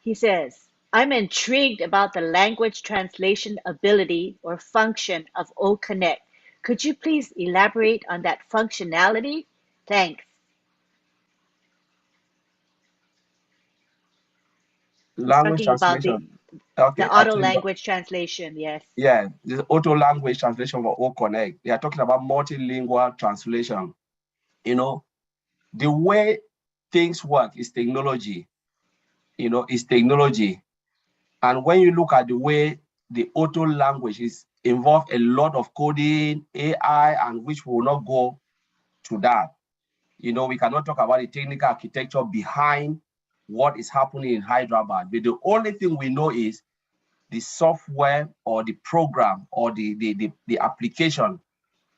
He says, I'm intrigued about the language translation ability or function of OConnect. Could you please elaborate on that functionality? Thanks. Language Talking about translation. the Okay, auto language translation, yes. Yeah, the auto language translation for OConnect. They are talking about multilingual translation. You know, the way things work is technology. You know, is technology. And when you look at the way the auto language is involved a lot of coding, AI, and which will not go to that. You know, we cannot talk about the technical architecture behind what is happening in Hyderabad. But the only thing we know is the software or the program or the application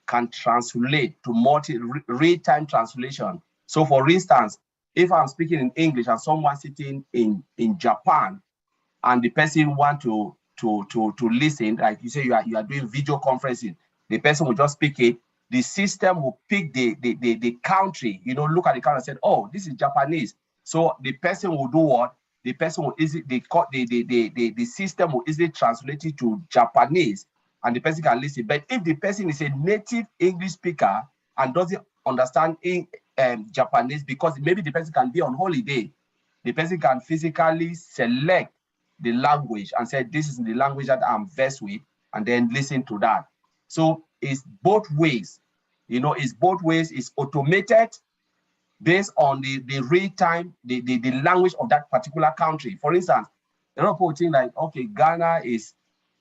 can translate to real-time translation. So for instance, if I'm speaking in English and someone sitting in Japan and the person want to listen, like you say you are doing video conferencing, the person will just speak it, the system will pick the country, you know, look at the country and say, oh, this is Japanese. So the person will do what? The person will easily, the system will easily translate it to Japanese and the person can listen. But if the person is a native English speaker and doesn't understand Japanese, because maybe the person can be on holiday, the person can physically select the language and say, this is the language that I'm versed with, and then listen to that. So it's both ways, you know, it's both ways. It's automated based on the real time, the language of that particular country. For instance, a lot of people think like, okay, Ghana is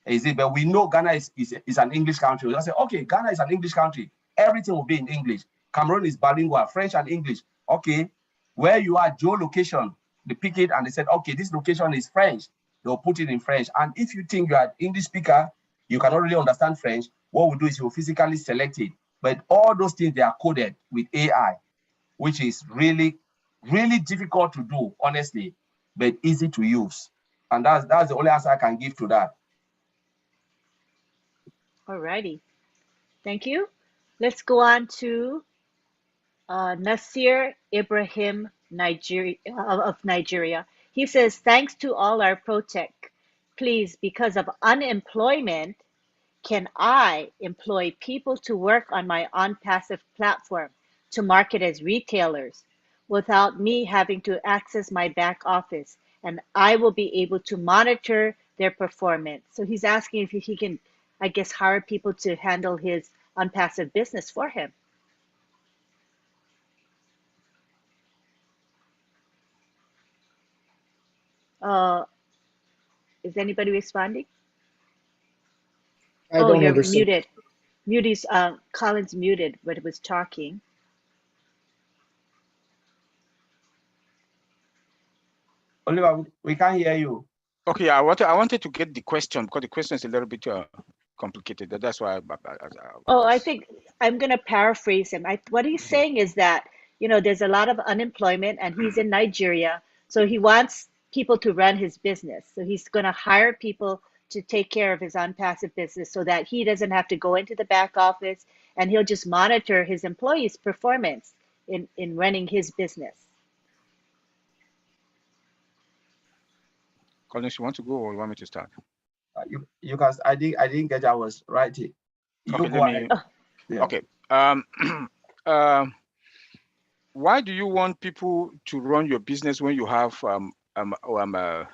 it, but we know Ghana is an English country. They'll say, okay, Ghana is an English country. Everything will be in English. Cameroon is bilingual, French and English. Okay, where you are, geolocation, they pick it and they said, okay, this location is French. They'll put it in French. And if you think you are an English speaker, you cannot really understand French, what we'll do is you'll physically select it. But all those things, they are coded with AI, which is really, really difficult to do, honestly, but easy to use. And that's the only answer I can give to that. All righty. Thank you. Let's go on to Nasir Ibrahim of Nigeria. He says, thanks to all our ProTech. Please, because of unemployment, can I employ people to work on my OnPassive platform to market as retailers without me having to access my back office? And I will be able to monitor their performance. So he's asking if he can, I guess, hire people to handle his OnPassive business for him. Is anybody responding? I Oh, don't you're understand. muted. Muty's Colin's muted when it was talking. Oliver, we can't hear you. Okay, I wanted to get the question because the question is a little bit complicated. That's why I think I'm going to paraphrase him. What he's saying is that, there's a lot of unemployment and he's in Nigeria. So he wants people to run his business. So he's going to hire people to take care of his unpassive business so that he doesn't have to go into the back office, and he'll just monitor his employees' performance in running his business. Collins, you want to go or you want me to start? You guys, I didn't get. I was writing. You Okay, go ahead. Yeah. Okay. Why do you want people to run your business when you have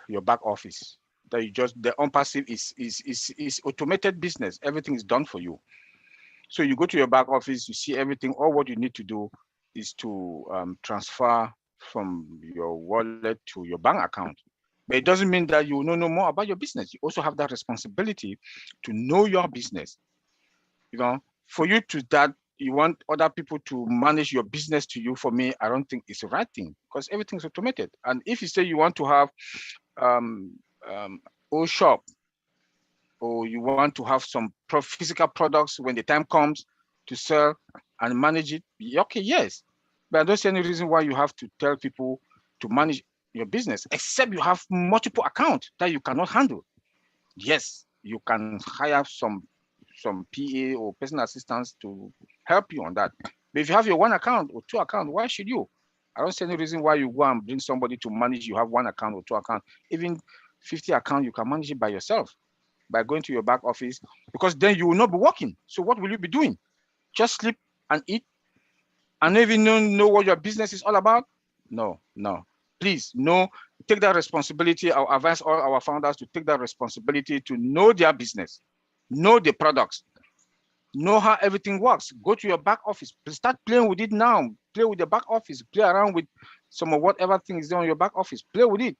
your back office? That you just the ONPASSIVE is automated business. Everything is done for you. So you go to your back office, you see everything. All what you need to do is to transfer from your wallet to your bank account. But it doesn't mean that you know more about your business. You also have that responsibility to know your business. For you to that, you want other people to manage your business to you. For me, I don't think it's the right thing because everything's automated. And if you say you want to have old shop, or you want to have some physical products when the time comes to sell and manage it, okay, yes. But I don't see any reason why you have to tell people to manage your business, except you have multiple accounts that you cannot handle. Yes, you can hire some PA or personal assistants to help you on that. But if you have your one account or two accounts, why should you? I don't see any reason why you go and bring somebody to manage. You have one account or two accounts, even 50 accounts, you can manage it by yourself by going to your back office, because then you will not be working. So what will you be doing? Just sleep and eat and even know what your business is all about? No. Please, no, take that responsibility. I'll advise all our founders to take that responsibility to know their business, know the products, know how everything works. Go to your back office, start playing with it now. Play with the back office, play around with some of whatever things is on your back office, play with it.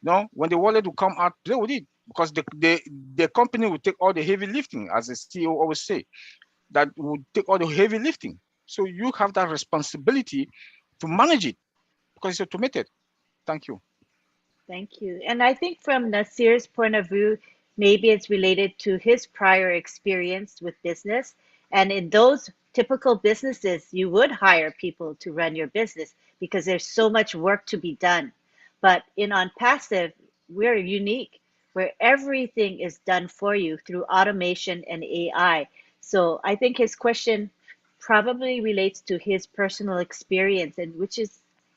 When the wallet will come out, play with it, because the company will take all the heavy lifting, as the CEO always say, that will take all the heavy lifting. So you have that responsibility to manage it because it's automated. Thank you. Thank you. And I think from Nasir's point of view, maybe it's related to his prior experience with business. And in those typical businesses, you would hire people to run your business because there's so much work to be done. But in ONPASSIVE, we're unique, where everything is done for you through automation and AI. So I think his question probably relates to his personal experience, and it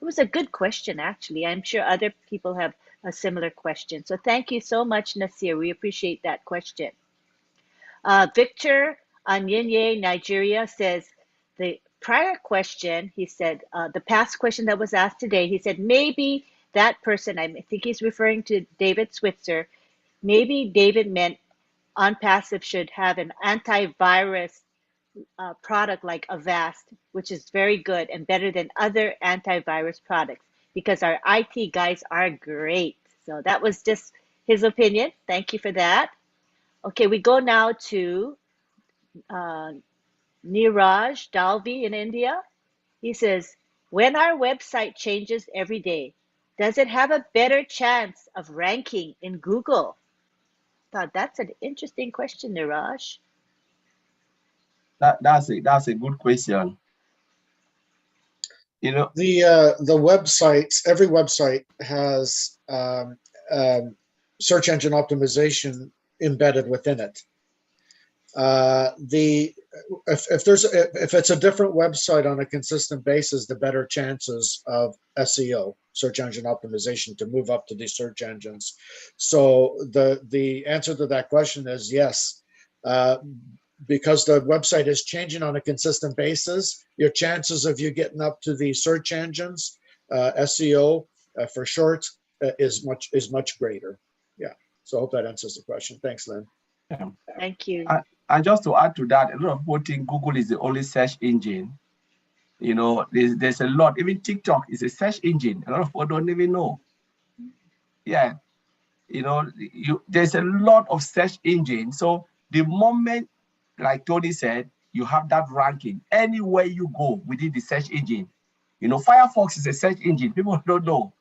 was a good question, actually. I'm sure other people have a similar question. So thank you so much, Nasir. We appreciate that question. Victor Anyinye, Nigeria, says the prior question, he said, the past question that was asked today, he said, maybe that person, I think he's referring to David Switzer, maybe David meant ONPASSIVE should have an antivirus product like Avast, which is very good and better than other antivirus products because our IT guys are great. So that was just his opinion. Thank you for that. Okay, we go now to Niraj Dalvi in India. He says, when our website changes every day, does it have a better chance of ranking in Google? Thought that's an interesting question, Niraj. That's a good question. The websites, every website has search engine optimization embedded within it. If it's a different website on a consistent basis, the better chances of SEO, search engine optimization, to move up to these search engines. So the answer to that question is yes. Because the website is changing on a consistent basis, your chances of you getting up to the search engines, SEO for short, is much greater. Yeah. So I hope that answers the question. Thanks, Lynn. Yeah. Thank you. And just to add to that, a lot of people think Google is the only search engine. There's a lot. Even TikTok is a search engine. A lot of people don't even know. Yeah. there's a lot of search engines. So the moment, like Tony said, you have that ranking anywhere you go within the search engine. Firefox is a search engine. People don't know.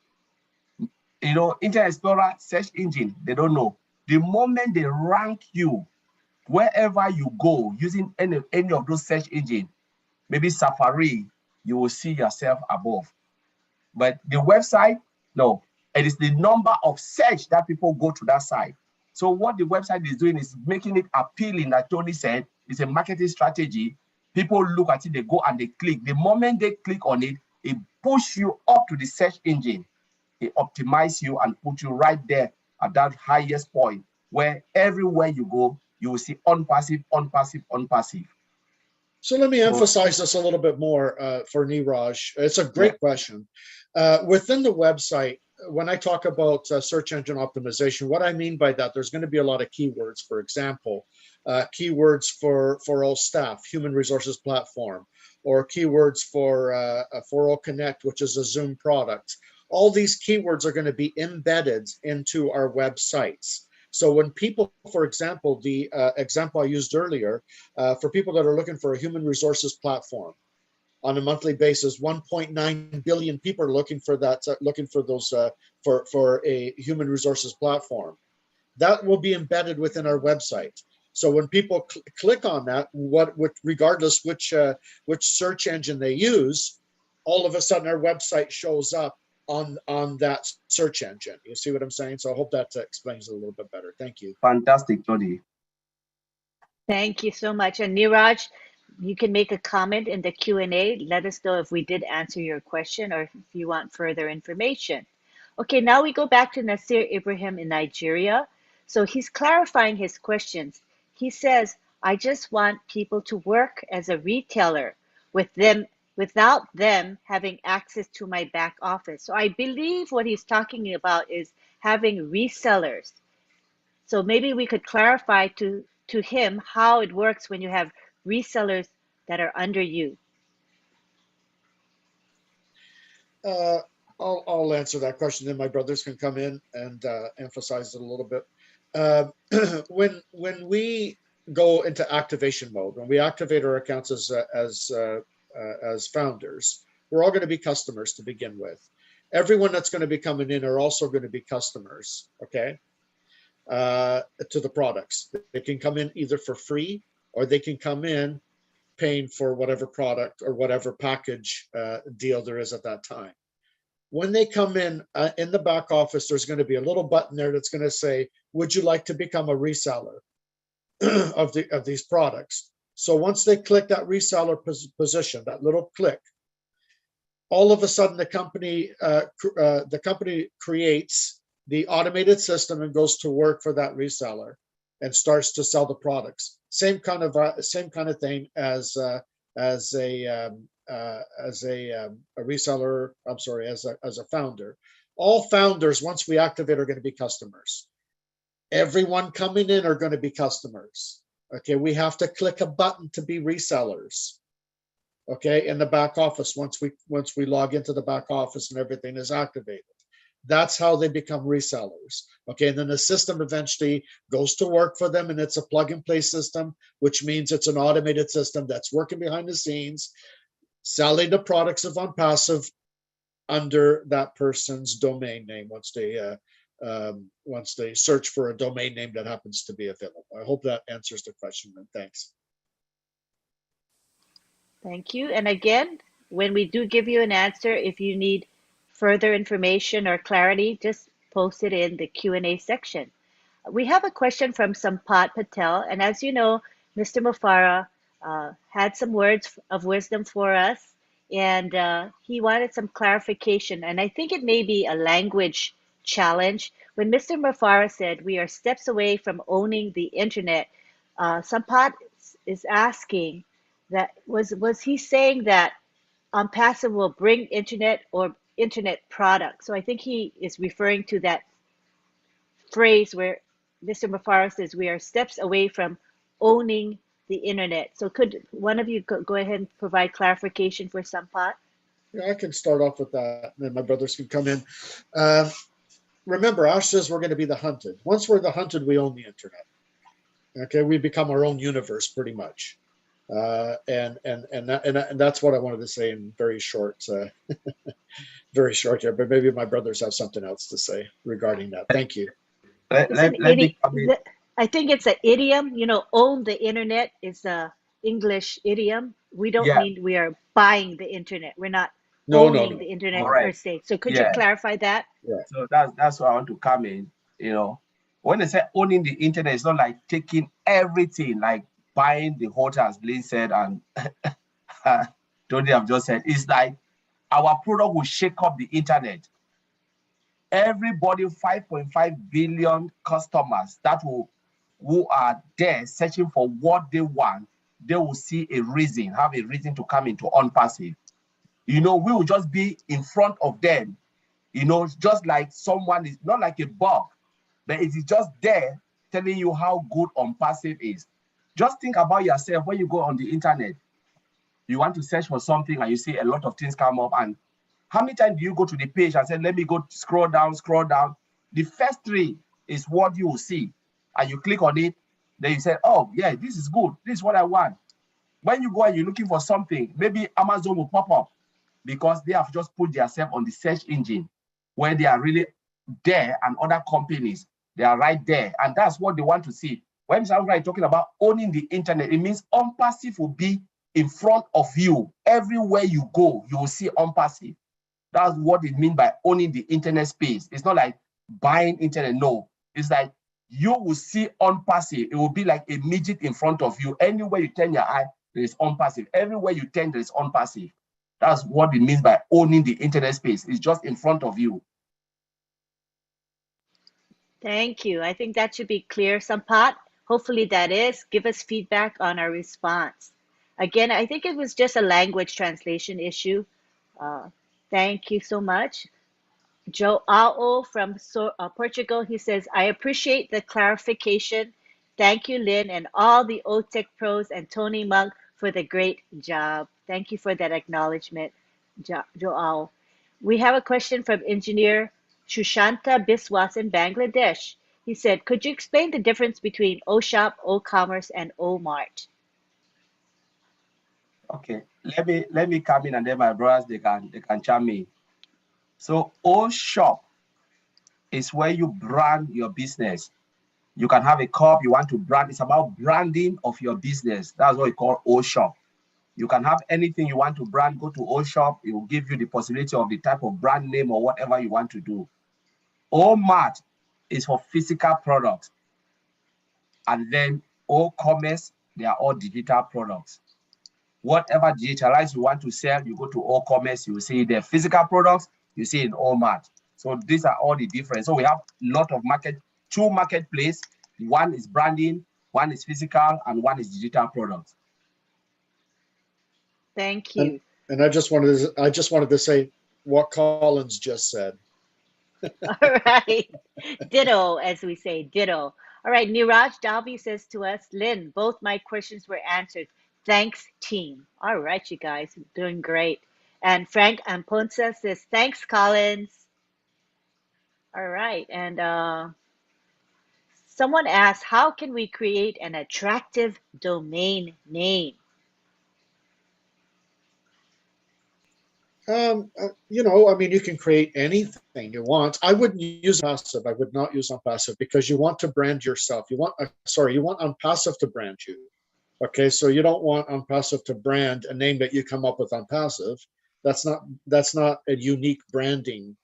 Internet Explorer search engine, they don't know. The moment they rank you, wherever you go using any of those search engines, maybe Safari, you will see yourself above. But the website, no. It is the number of search that people go to that site. So what the website is doing is making it appealing, like Tony said. It's a marketing strategy. People look at it, they go and they click. The moment they click on it, it pushes you up to the search engine. It optimizes you and puts you right there at that highest point where everywhere you go, you will see unpassive, unpassive, unpassive. So let me emphasize this a little bit more for Niraj. It's a great question. Within the website, when I talk about search engine optimization, what I mean by that, there's going to be a lot of keywords. For example, keywords for all staff, human resources platform, or keywords for all Connect, which is a Zoom product. All these keywords are going to be embedded into our websites. So when people, for example, the example I used earlier, for people that are looking for a human resources platform on a monthly basis, 1.9 billion people are looking for that, looking for those, for a human resources platform. That will be embedded within our website. So when people click on that, regardless which search engine they use, all of a sudden our website shows up on that search engine. You see what I'm saying? So I hope that explains it a little bit better. Thank you. Fantastic, Tony. Thank you so much. And Niraj, you can make a comment in the Q&A. Let us know if we did answer your question or if you want further information. Okay, now we go back to Nasir Ibrahim in Nigeria. So he's clarifying his questions. He says, I just want people to work as a retailer without them having access to my back office. So I believe what he's talking about is having resellers. So maybe we could clarify to him how it works when you have resellers that are under you. I'll answer that question, then my brothers can come in and emphasize it a little bit. When we go into activation mode, when we activate our accounts as founders, we're all going to be customers to begin with. Everyone that's going to be coming in are also going to be customers, okay, to the products. They can come in either for free or they can come in paying for whatever product or whatever package deal there is at that time. When they come in the back office, there's going to be a little button there that's going to say, would you like to become a reseller of these products? So once they click that reseller position, that little click, all of a sudden the company creates the automated system and goes to work for that reseller and starts to sell the products. Same kind of thing as a reseller. I'm sorry, as a founder. All founders, once we activate, are going to be customers. Everyone coming in are going to be customers. Okay, we have to click a button to be resellers. Okay, in the back office, once we log into the back office and everything is activated. That's how they become resellers. Okay, and then the system eventually goes to work for them, and it's a plug and play system, which means it's an automated system that's working behind the scenes, selling the products of ONPASSIVE under that person's domain name once they search for a domain name that happens to be available. I hope that answers the question, and thanks. Thank you. And again, when we do give you an answer, if you need further information or clarity, just post it in the Q&A section. We have a question from Sampat Patel, and as you know, Mr. Mufara had some words of wisdom for us, and he wanted some clarification, and I think it may be a language challenge. When Mr. Mufara said we are steps away from owning the internet, Sampat is asking that was he saying that ONPASSIVE will bring internet or internet products? So I think he is referring to that phrase where Mr. Mufara says we are steps away from owning the internet. So could one of you go ahead and provide clarification for Sampat? Yeah, I can start off with that, and then my brothers can come in. remember, Ash says we're going to be the hunted. Once we're the hunted, we own the internet. Okay, we become our own universe pretty much. And that's what I wanted to say in very short, very short here. But maybe my brothers have something else to say regarding that. Thank you. It's an Let me come in. I think it's an idiom. You know, own the internet is a English idiom. We don't Yeah, mean we are buying the internet. We're not No, no, owning no, the internet no. per correct. se. So could you Yeah. clarify that? Right. So that's where I want to come in. You know, when they say owning the internet, it's not like taking everything, like buying the hotel, as Lynn said, and Tony have just said. It's like our product will shake up the internet. Everybody, 5.5 billion customers who are there searching for what they want, they will see a reason, have a reason to come into ONPASSIVE. You know, we will just be in front of them, you know, just like someone is not like a bug, but it is just there telling you how good ONPASSIVE is. Just think about yourself when you go on the internet. You want to search for something and you see a lot of things come up. And how many times do you go to the page and say, let me go scroll down, scroll down? The first three is what you will see. And you click on it, then you say, oh, yeah, this is good. This is what I want. When you go and you're looking for something, maybe Amazon will pop up because they have just put themselves on the search engine where they are really there, and other companies, they are right there. And that's what they want to see. When somebody talking about owning the internet, it means ONPASSIVE will be in front of you. Everywhere you go, you will see ONPASSIVE. That's what it means by owning the internet space. It's not like buying internet, no. It's like you will see ONPASSIVE. It will be like a midget in front of you. Anywhere you turn your eye, there is ONPASSIVE. Everywhere you turn, there is ONPASSIVE. That's what it means by owning the internet space. It's just in front of you. Thank you. I think that should be clear, Sampat. Hopefully that is. Give us feedback on our response. Again, I think it was just a language translation issue. Thank you so much. Joao from Portugal, he says, I appreciate the clarification. Thank you, Lynn, and all the OTech pros and Tony Monk for the great job. Thank you for that acknowledgement, Joao. We have a question from engineer Shushanta Biswas in Bangladesh. He said, could you explain the difference between OShop, OCommerce, and OMart? Okay, let me come in, and then my brothers they can chime in. So OShop is where you brand your business. You can have a cup you want to brand. It's about branding of your business. That's what we call OShop. You can have anything you want to brand, go to OShop. It will give you the possibility of the type of brand name or whatever you want to do. OMart is for physical products. And then OCommerce, they are all digital products. Whatever digitalized you want to sell, you go to OCommerce, you will see the physical products, you see in OMart. So these are all the difference. So we have a lot of two marketplace. One is branding, one is physical, and one is digital products. Thank you. And I just wanted to say what Collins just said. All right. Ditto, as we say, ditto. All right. Niraj Dalby says to us, Lynn, both my questions were answered. Thanks, team. All right, you guys, doing great. And Frank Amponsa says, thanks, Collins. All right. And someone asked, how can we create an attractive domain name? You know, I mean, you can create anything you want. I wouldn't use passive. I would not use ONPASSIVE because you want to brand yourself. You want ONPASSIVE to brand you. Okay, so you don't want ONPASSIVE to brand a name that you come up with ONPASSIVE. That's not a unique branding.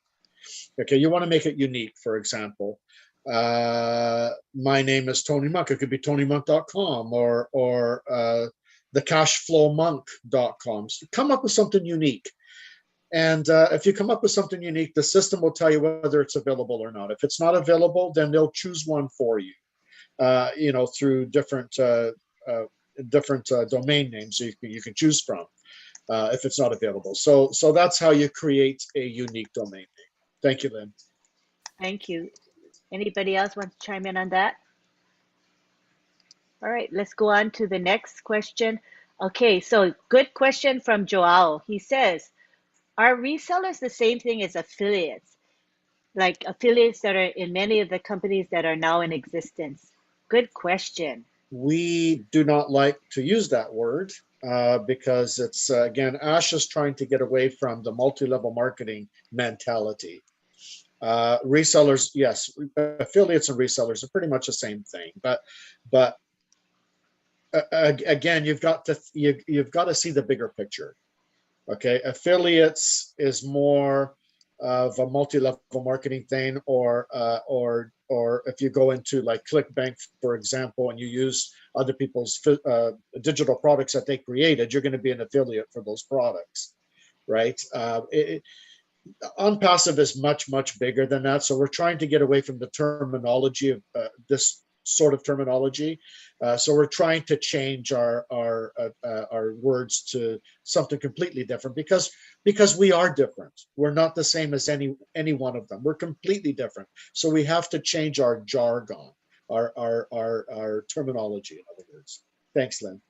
Okay, you want to make it unique. For example, my name is Tony Monk. It could be TonyMonk.com or thecashflowmonk.com. So come up with something unique. And if you come up with something unique, the system will tell you whether it's available or not. If it's not available, then they'll choose one for you. You know, through different domain names you can choose from if it's not available. So that's how you create a unique domain name. Thank you, Lynn. Thank you. Anybody else want to chime in on that? All right, let's go on to the next question. Okay, so good question from Joao. He says, are resellers the same thing as affiliates? like affiliates that are in many of the companies that are now in existence? Good question. We do not like to use that word because it's, again, Ash is trying to get away from the multi-level marketing mentality. Resellers, yes, affiliates and resellers are pretty much the same thing, but again, you've got to see the bigger picture. Okay, affiliates is more of a multi-level marketing thing, or if you go into like ClickBank, for example, and you use other people's digital products that they created, you're going to be an affiliate for those products, right? Unpassive is much bigger than that, so we're trying to get away from the terminology of this sort of terminology. So we're trying to change our words to something completely different because we are different. We're not the same as any one of them. We're completely different. So we have to change our jargon, our terminology, in other words. Thanks, Lynn.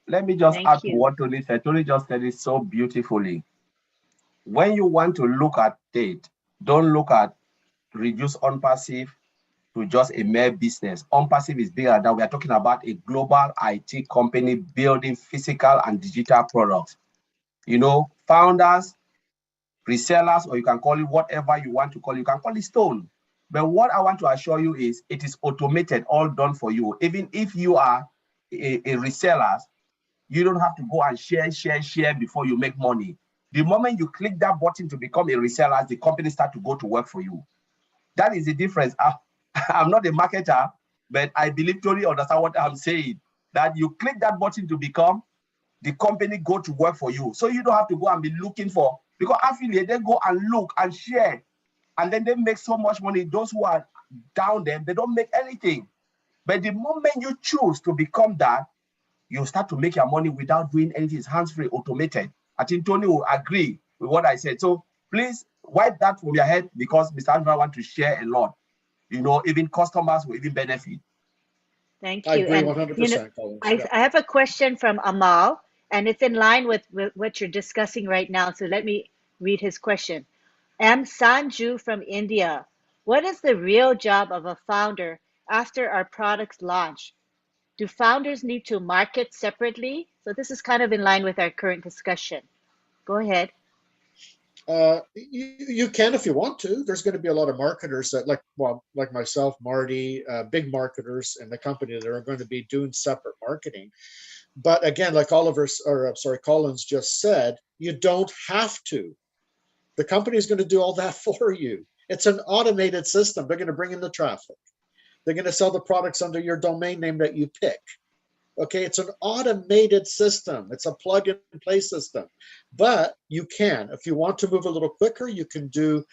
Let me just Thank add to you. what Tony said. Tony just said it so beautifully. When you want to look at it, don't look at reduce ONPASSIVE to just a mere business. ONPASSIVE is bigger than that. We are talking about a global IT company building physical and digital products. You know, founders, resellers, or you can call it whatever you want to call it. You can call it stone. But what I want to assure you is it is automated, all done for you. Even if you are a reseller, you don't have to go and share before you make money. The moment you click that button to become a reseller, the company start to go to work for you. That is the difference. I'm not a marketer, but I believe Tony understand what I'm saying. That you click that button to become, the company go to work for you. So you don't have to go and be looking for, because affiliate, they go and look and share, and then they make so much money. Those who are down there, they don't make anything. But the moment you choose to become that, you start to make your money without doing anything. It's hands-free, automated. I think Tony will agree with what I said. So please wipe that from your head, because Mr. Andrew wants to share a lot. You know, even customers will even benefit. Thank I you. agree And 100%, Collins. I have a question from Amal, and it's in line with what you're discussing right now. So let me read his question. M. Sanju from India. What is the real job of a founder after our products launch? Do founders need to market separately? So this is kind of in line with our current discussion. Go ahead. You can if you want to. There's going to be a lot of marketers that, like myself, Marty, big marketers in the company that are going to be doing separate marketing. But again, like Collins just said, you don't have to. The company is going to do all that for you. It's an automated system. They're going to bring in the traffic. They're going to sell the products under your domain name that you pick. Okay, it's an automated system. It's a plug and play system. But you can, if you want to move a little quicker, you can do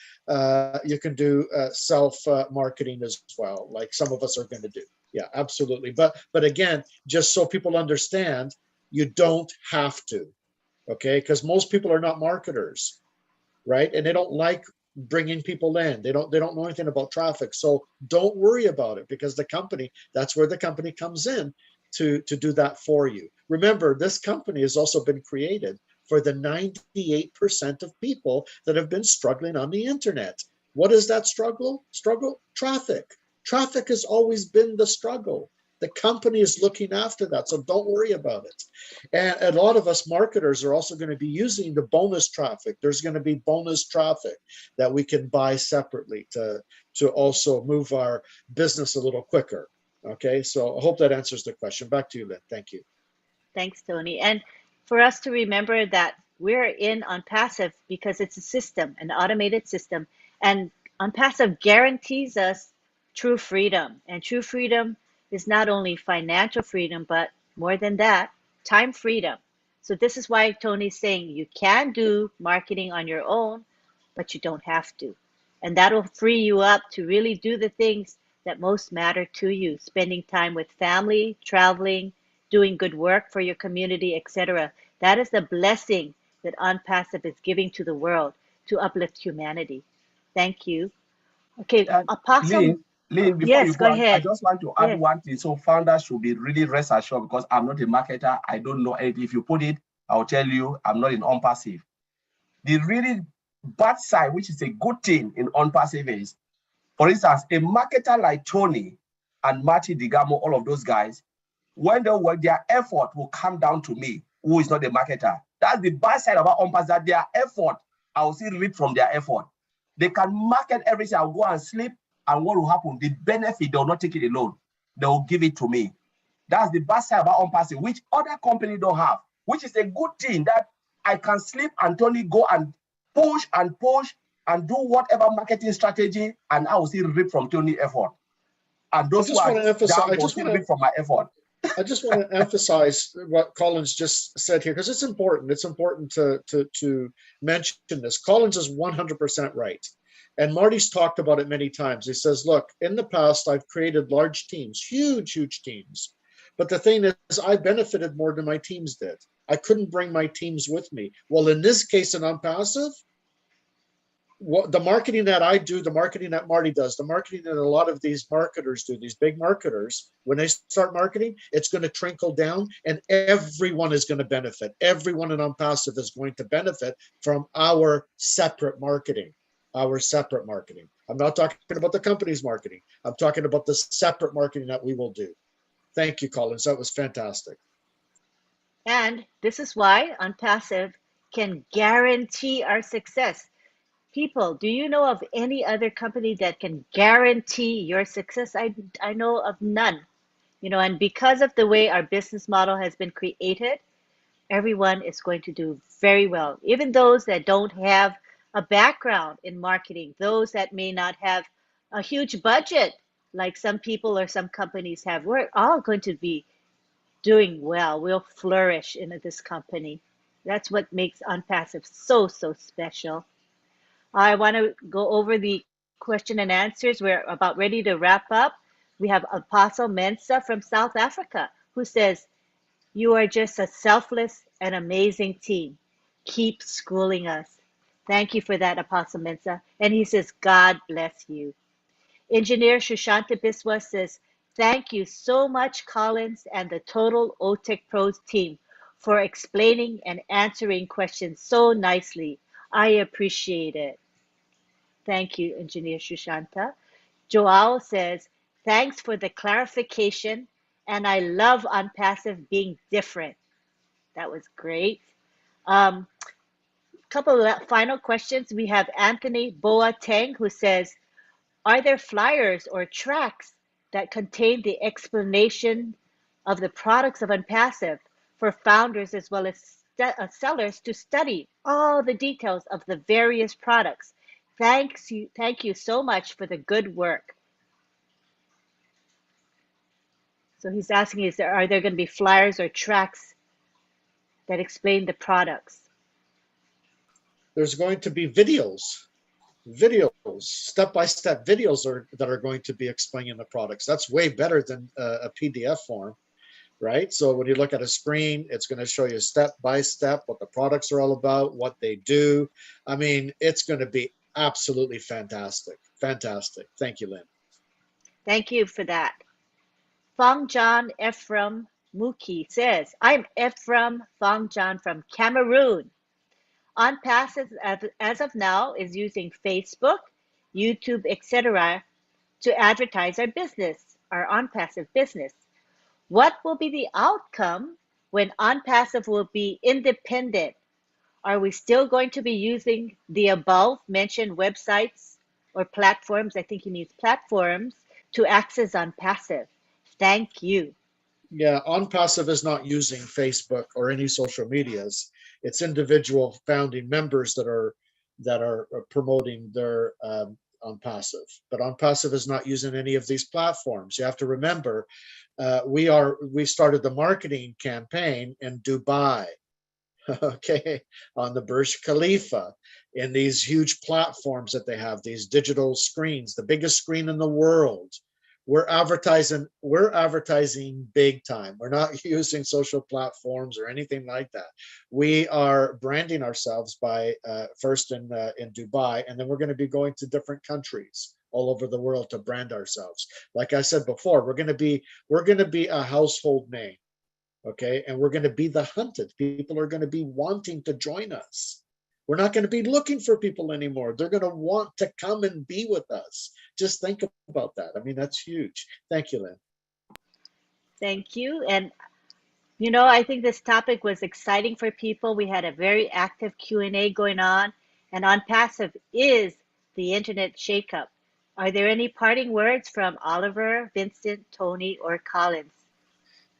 self marketing as well, like some of us are going to do. Yeah, absolutely. But again, just so people understand, you don't have to. Okay, because most people are not marketers, right? And they don't like bringing people in. They don't know anything about traffic. So don't worry about it, because the company, that's where the company comes in to do that for you. Remember, this company has also been created for the 98% of people that have been struggling on the internet. What is that struggle? Traffic. Traffic has always been the struggle. The company is looking after that, so don't worry about it. And a lot of us marketers are also going to be using the bonus traffic. There's going to be bonus traffic that we can buy separately to also move our business a little quicker. Okay, so I hope that answers the question. Back to you, Lynn. Thank you. Thanks, Tony. And for us to remember that we're in ONPASSIVE because it's a system, an automated system, and ONPASSIVE guarantees us true freedom. And true freedom is not only financial freedom, but more than that, time freedom. So this is why Tony's saying you can do marketing on your own, but you don't have to. And that'll free you up to really do the things that most matter to you, spending time with family, traveling, doing good work for your community, etc. That is the blessing that ONPASSIVE is giving to the world to uplift humanity. Thank you. Okay, Apostle. Lynn, before Yes, you go go, I ahead. just want to add one thing. So founders should be really rest assured, because I'm not a marketer. I don't know anything. If you put it, I'll tell you I'm not in ONPASSIVE. The really bad side, which is a good thing in ONPASSIVE is, for instance, a marketer like Tony and Marty Digamo, all of those guys, when they work, their effort will come down to me, who is not a marketer. That's the bad side about ONPASSIVE, that their effort, I will see reap from their effort. They can market everything, I'll go and sleep, and what will happen? The benefit, they will not take it alone. They will give it to me. That's the bad side about ONPASSIVE, which other companies don't have, which is a good thing that I can sleep and Tony go and push and do whatever marketing strategy, and I will still reap from Tony's effort. And those who are down will still reap from my effort. I just want to emphasize what Collins just said here, because it's important. It's important to mention this. Collins is 100% right. And Marty's talked about it many times. He says, look, in the past, I've created large teams, huge teams. But the thing is, I benefited more than my teams did. I couldn't bring my teams with me. Well, in this case, in ONPASSIVE, the marketing that I do, the marketing that Marty does, the marketing that a lot of these marketers do, these big marketers, when they start marketing, it's going to trickle down and everyone is going to benefit. Everyone in ONPASSIVE is going to benefit from our separate marketing. I'm not talking about the company's marketing. I'm talking about the separate marketing that we will do. Thank you, Collins. That was fantastic. And this is why ONPASSIVE can guarantee our success. People, do you know of any other company that can guarantee your success? I know of none. And because of the way our business model has been created, everyone is going to do very well. Even those that don't have a background in marketing, those that may not have a huge budget like some people or some companies have, we're all going to be doing well. We'll flourish in this company. That's what makes ONPASSIVE so special. I want to go over the question and answers. We're about ready to wrap up. We have Apostle Mensa from South Africa who says, you are just a selfless and amazing team. Keep schooling us. Thank you for that, Apostle Mensa. And he says, God bless you. Engineer Shushanta Biswa says, thank you so much, Collins and the total OTech Pros team for explaining and answering questions so nicely. I appreciate it. Thank you, Engineer Shushanta. Joao says, thanks for the clarification, and I love ONPASSIVE being different. That was great. Couple of final questions. We have Anthony Boateng who says, are there flyers or tracks that contain the explanation of the products of ONPASSIVE for founders as well as sellers to study all the details of the various products? Thank you so much for the good work. So he's asking, are there going to be flyers or tracks that explain the products? There's going to be videos, step-by-step videos that are going to be explaining the products. That's way better than a PDF form, right? So when you look at a screen, it's going to show you step-by-step what the products are all about, what they do. I mean, it's going to be absolutely fantastic. Fantastic. Thank you, Lynn. Thank you for that. Fangjan Ephraim Muki says, I'm Ephraim Fangjan from Cameroon. ONPASSIVE, as of now, is using Facebook, YouTube, etc. to advertise our business, our ONPASSIVE business. What will be the outcome when ONPASSIVE will be independent? Are we still going to be using the above mentioned websites or platforms? I think he means platforms to access ONPASSIVE. Thank you. Yeah, ONPASSIVE is not using Facebook or any social medias. It's individual founding members that are promoting their ONPASSIVE. But ONPASSIVE is not using any of these platforms. You have to remember, we started the marketing campaign in Dubai, okay, on the Burj Khalifa, in these huge platforms that they have, these digital screens, the biggest screen in the world. We're advertising big time. We're not using social platforms or anything like that. We are branding ourselves by first in Dubai, and then we're going to be going to different countries all over the world to brand ourselves. Like I said before, we're going to be a household name, okay? And we're going to be the hunted. People are going to be wanting to join us. We're not going to be looking for people anymore. They're going to want to come and be with us. Just think about that. I mean, that's huge. Thank you, Lynn. Thank you. And you know, I think this topic was exciting for people. We had a very active Q&A going on, and ONPASSIVE is the internet shakeup. Are there any parting words from Oliver, Vincent, Tony, or Collins?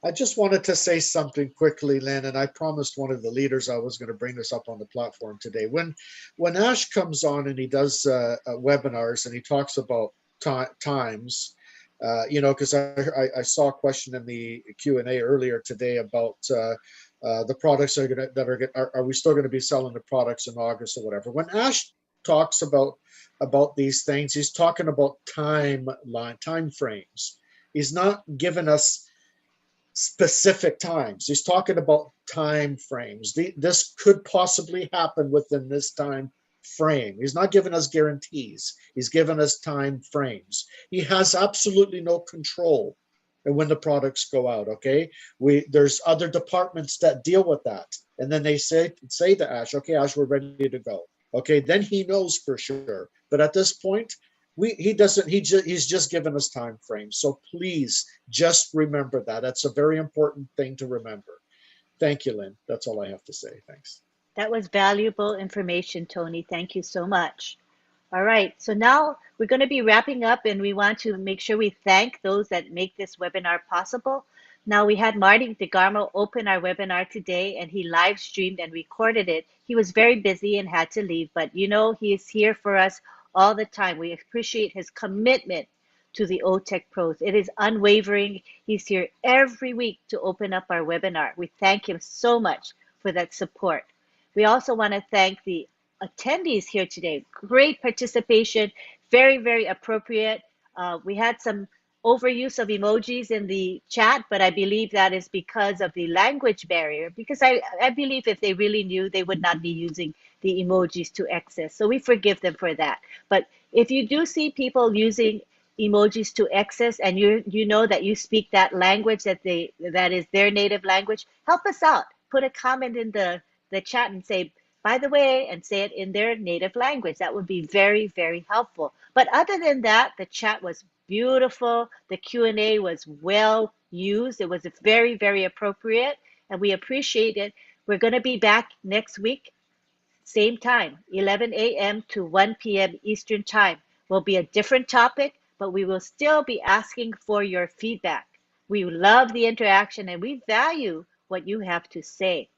I just wanted to say something quickly, Lynn, and I promised one of the leaders I was going to bring this up on the platform today. When Ash comes on and he does webinars and he talks about times, you know, because I saw a question in the Q&A earlier today about the products are we still going to be selling the products in August or whatever. When Ash talks about these things, he's talking about time frames. He's not giving us specific times. He's talking about time frames. This could possibly happen within this time frame. He's not giving us guarantees. He's giving us time frames. He has absolutely no control when the products go out. Okay, there's other departments that deal with that, and then they say to Ash, okay, Ash, we're ready to go. Okay, then he knows for sure. But at this point, he's just given us time frames. So please just remember that. That's a very important thing to remember. Thank you, Lynn. That's all I have to say. Thanks. That was valuable information, Tony. Thank you so much. All right, so now we're going to be wrapping up, and we want to make sure we thank those that make this webinar possible. Now, we had Marty DeGarmo open our webinar today, and he live streamed and recorded it. He was very busy and had to leave, but you know, he is here for us all the time. We appreciate his commitment to the OTech Pros. It is unwavering. He's here every week to open up our webinar. We thank him so much for that support. We also want to thank the attendees here today. Great participation, very, very appropriate. We had some overuse of emojis in the chat, but I believe that is because of the language barrier, because I believe if they really knew, they would not be using the emojis to excess. So we forgive them for that. But if you do see people using emojis to excess, and you know that you speak that language, that is their native language, help us out. Put a comment in the chat and say, by the way, and say it in their native language. That would be very, very helpful. But other than that, the chat was beautiful. The Q&A was well used. It was very, very appropriate, and we appreciate it. We're going to be back next week, same time, 11 a.m. to 1 p.m. Eastern Time. Will be a different topic, but we will still be asking for your feedback. We love the interaction, and we value what you have to say.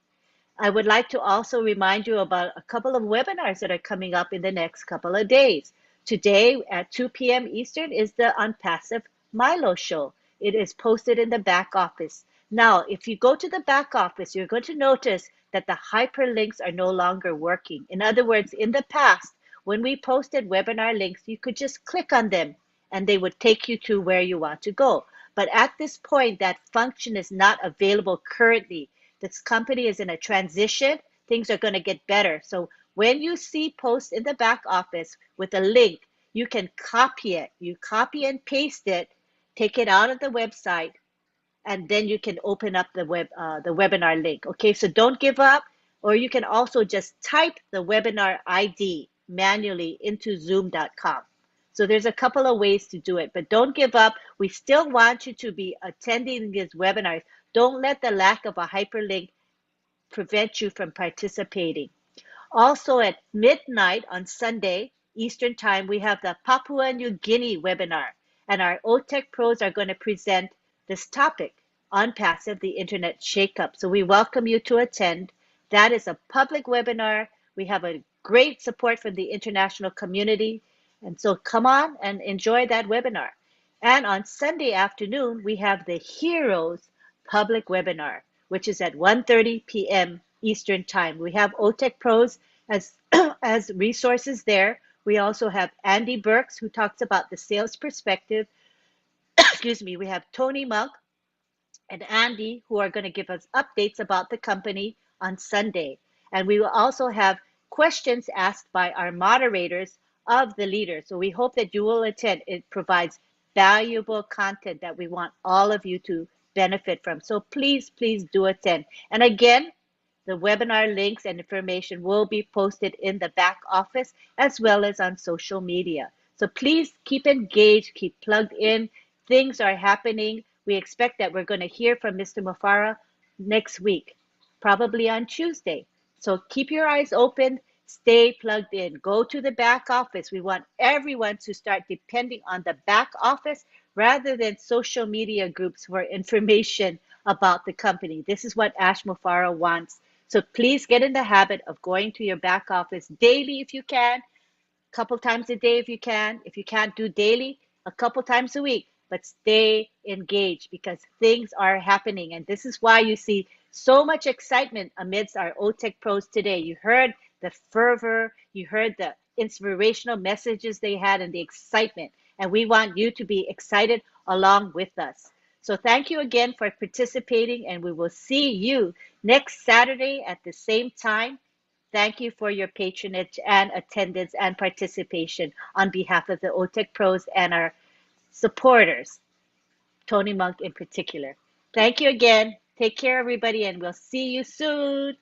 I would like to also remind you about a couple of webinars that are coming up in the next couple of days. Today at 2 p.m. Eastern is the ONPASSIVE Milo Show. It is posted in the back office. Now, if you go to the back office, you're going to notice that the hyperlinks are no longer working. In other words, in the past, when we posted webinar links, you could just click on them and they would take you to where you want to go. But at this point, that function is not available currently. This company is in a transition. Things are going to get better. So when you see posts in the back office with a link, you can copy it. You copy and paste it, take it out of the website, and then you can open up the webinar link. Okay, so don't give up. Or you can also just type the webinar ID manually into zoom.com. So there's a couple of ways to do it, but don't give up. We still want you to be attending these webinars. Don't let the lack of a hyperlink prevent you from participating. Also at midnight on Sunday, Eastern Time, we have the Papua New Guinea webinar, and our OTech pros are going to present this topic, ONPASSIVE, the Internet Shakeup. So we welcome you to attend. That is a public webinar. We have a great support from the international community, and so come on and enjoy that webinar. And on Sunday afternoon, we have the Heroes public webinar, which is at 1:30 p.m. Eastern Time. We have OTech pros as, as resources there. We also have Andy Burks, who talks about the sales perspective. Excuse me. We have Tony Monk and Andy, who are going to give us updates about the company on Sunday. And we will also have questions asked by our moderators of the leaders. So we hope that you will attend. It provides valuable content that we want all of you to benefit from. So please, please do attend. And again, The webinar links and information will be posted in the back office as well as on social media. So please keep engaged, keep plugged in. Things are happening. We expect that we're going to hear from Mr. Mufara next week, probably on Tuesday. So keep your eyes open, stay plugged in, go to the back office. We want everyone to start depending on the back office rather than social media groups for information about the company. This is what Ash Mufara wants. So please get in the habit of going to your back office daily if you can, a couple times a day if you can. If you can't do daily, a couple times a week, but stay engaged because things are happening. And this is why you see so much excitement amidst our OTech pros today. You heard the fervor, you heard the inspirational messages they had and the excitement. And we want you to be excited along with us. So thank you again for participating, and we will see you next Saturday at the same time. Thank you for your patronage and attendance and participation on behalf of the OTech pros and our supporters, Tony Monk in particular. Thank you again. Take care, everybody, and we'll see you soon.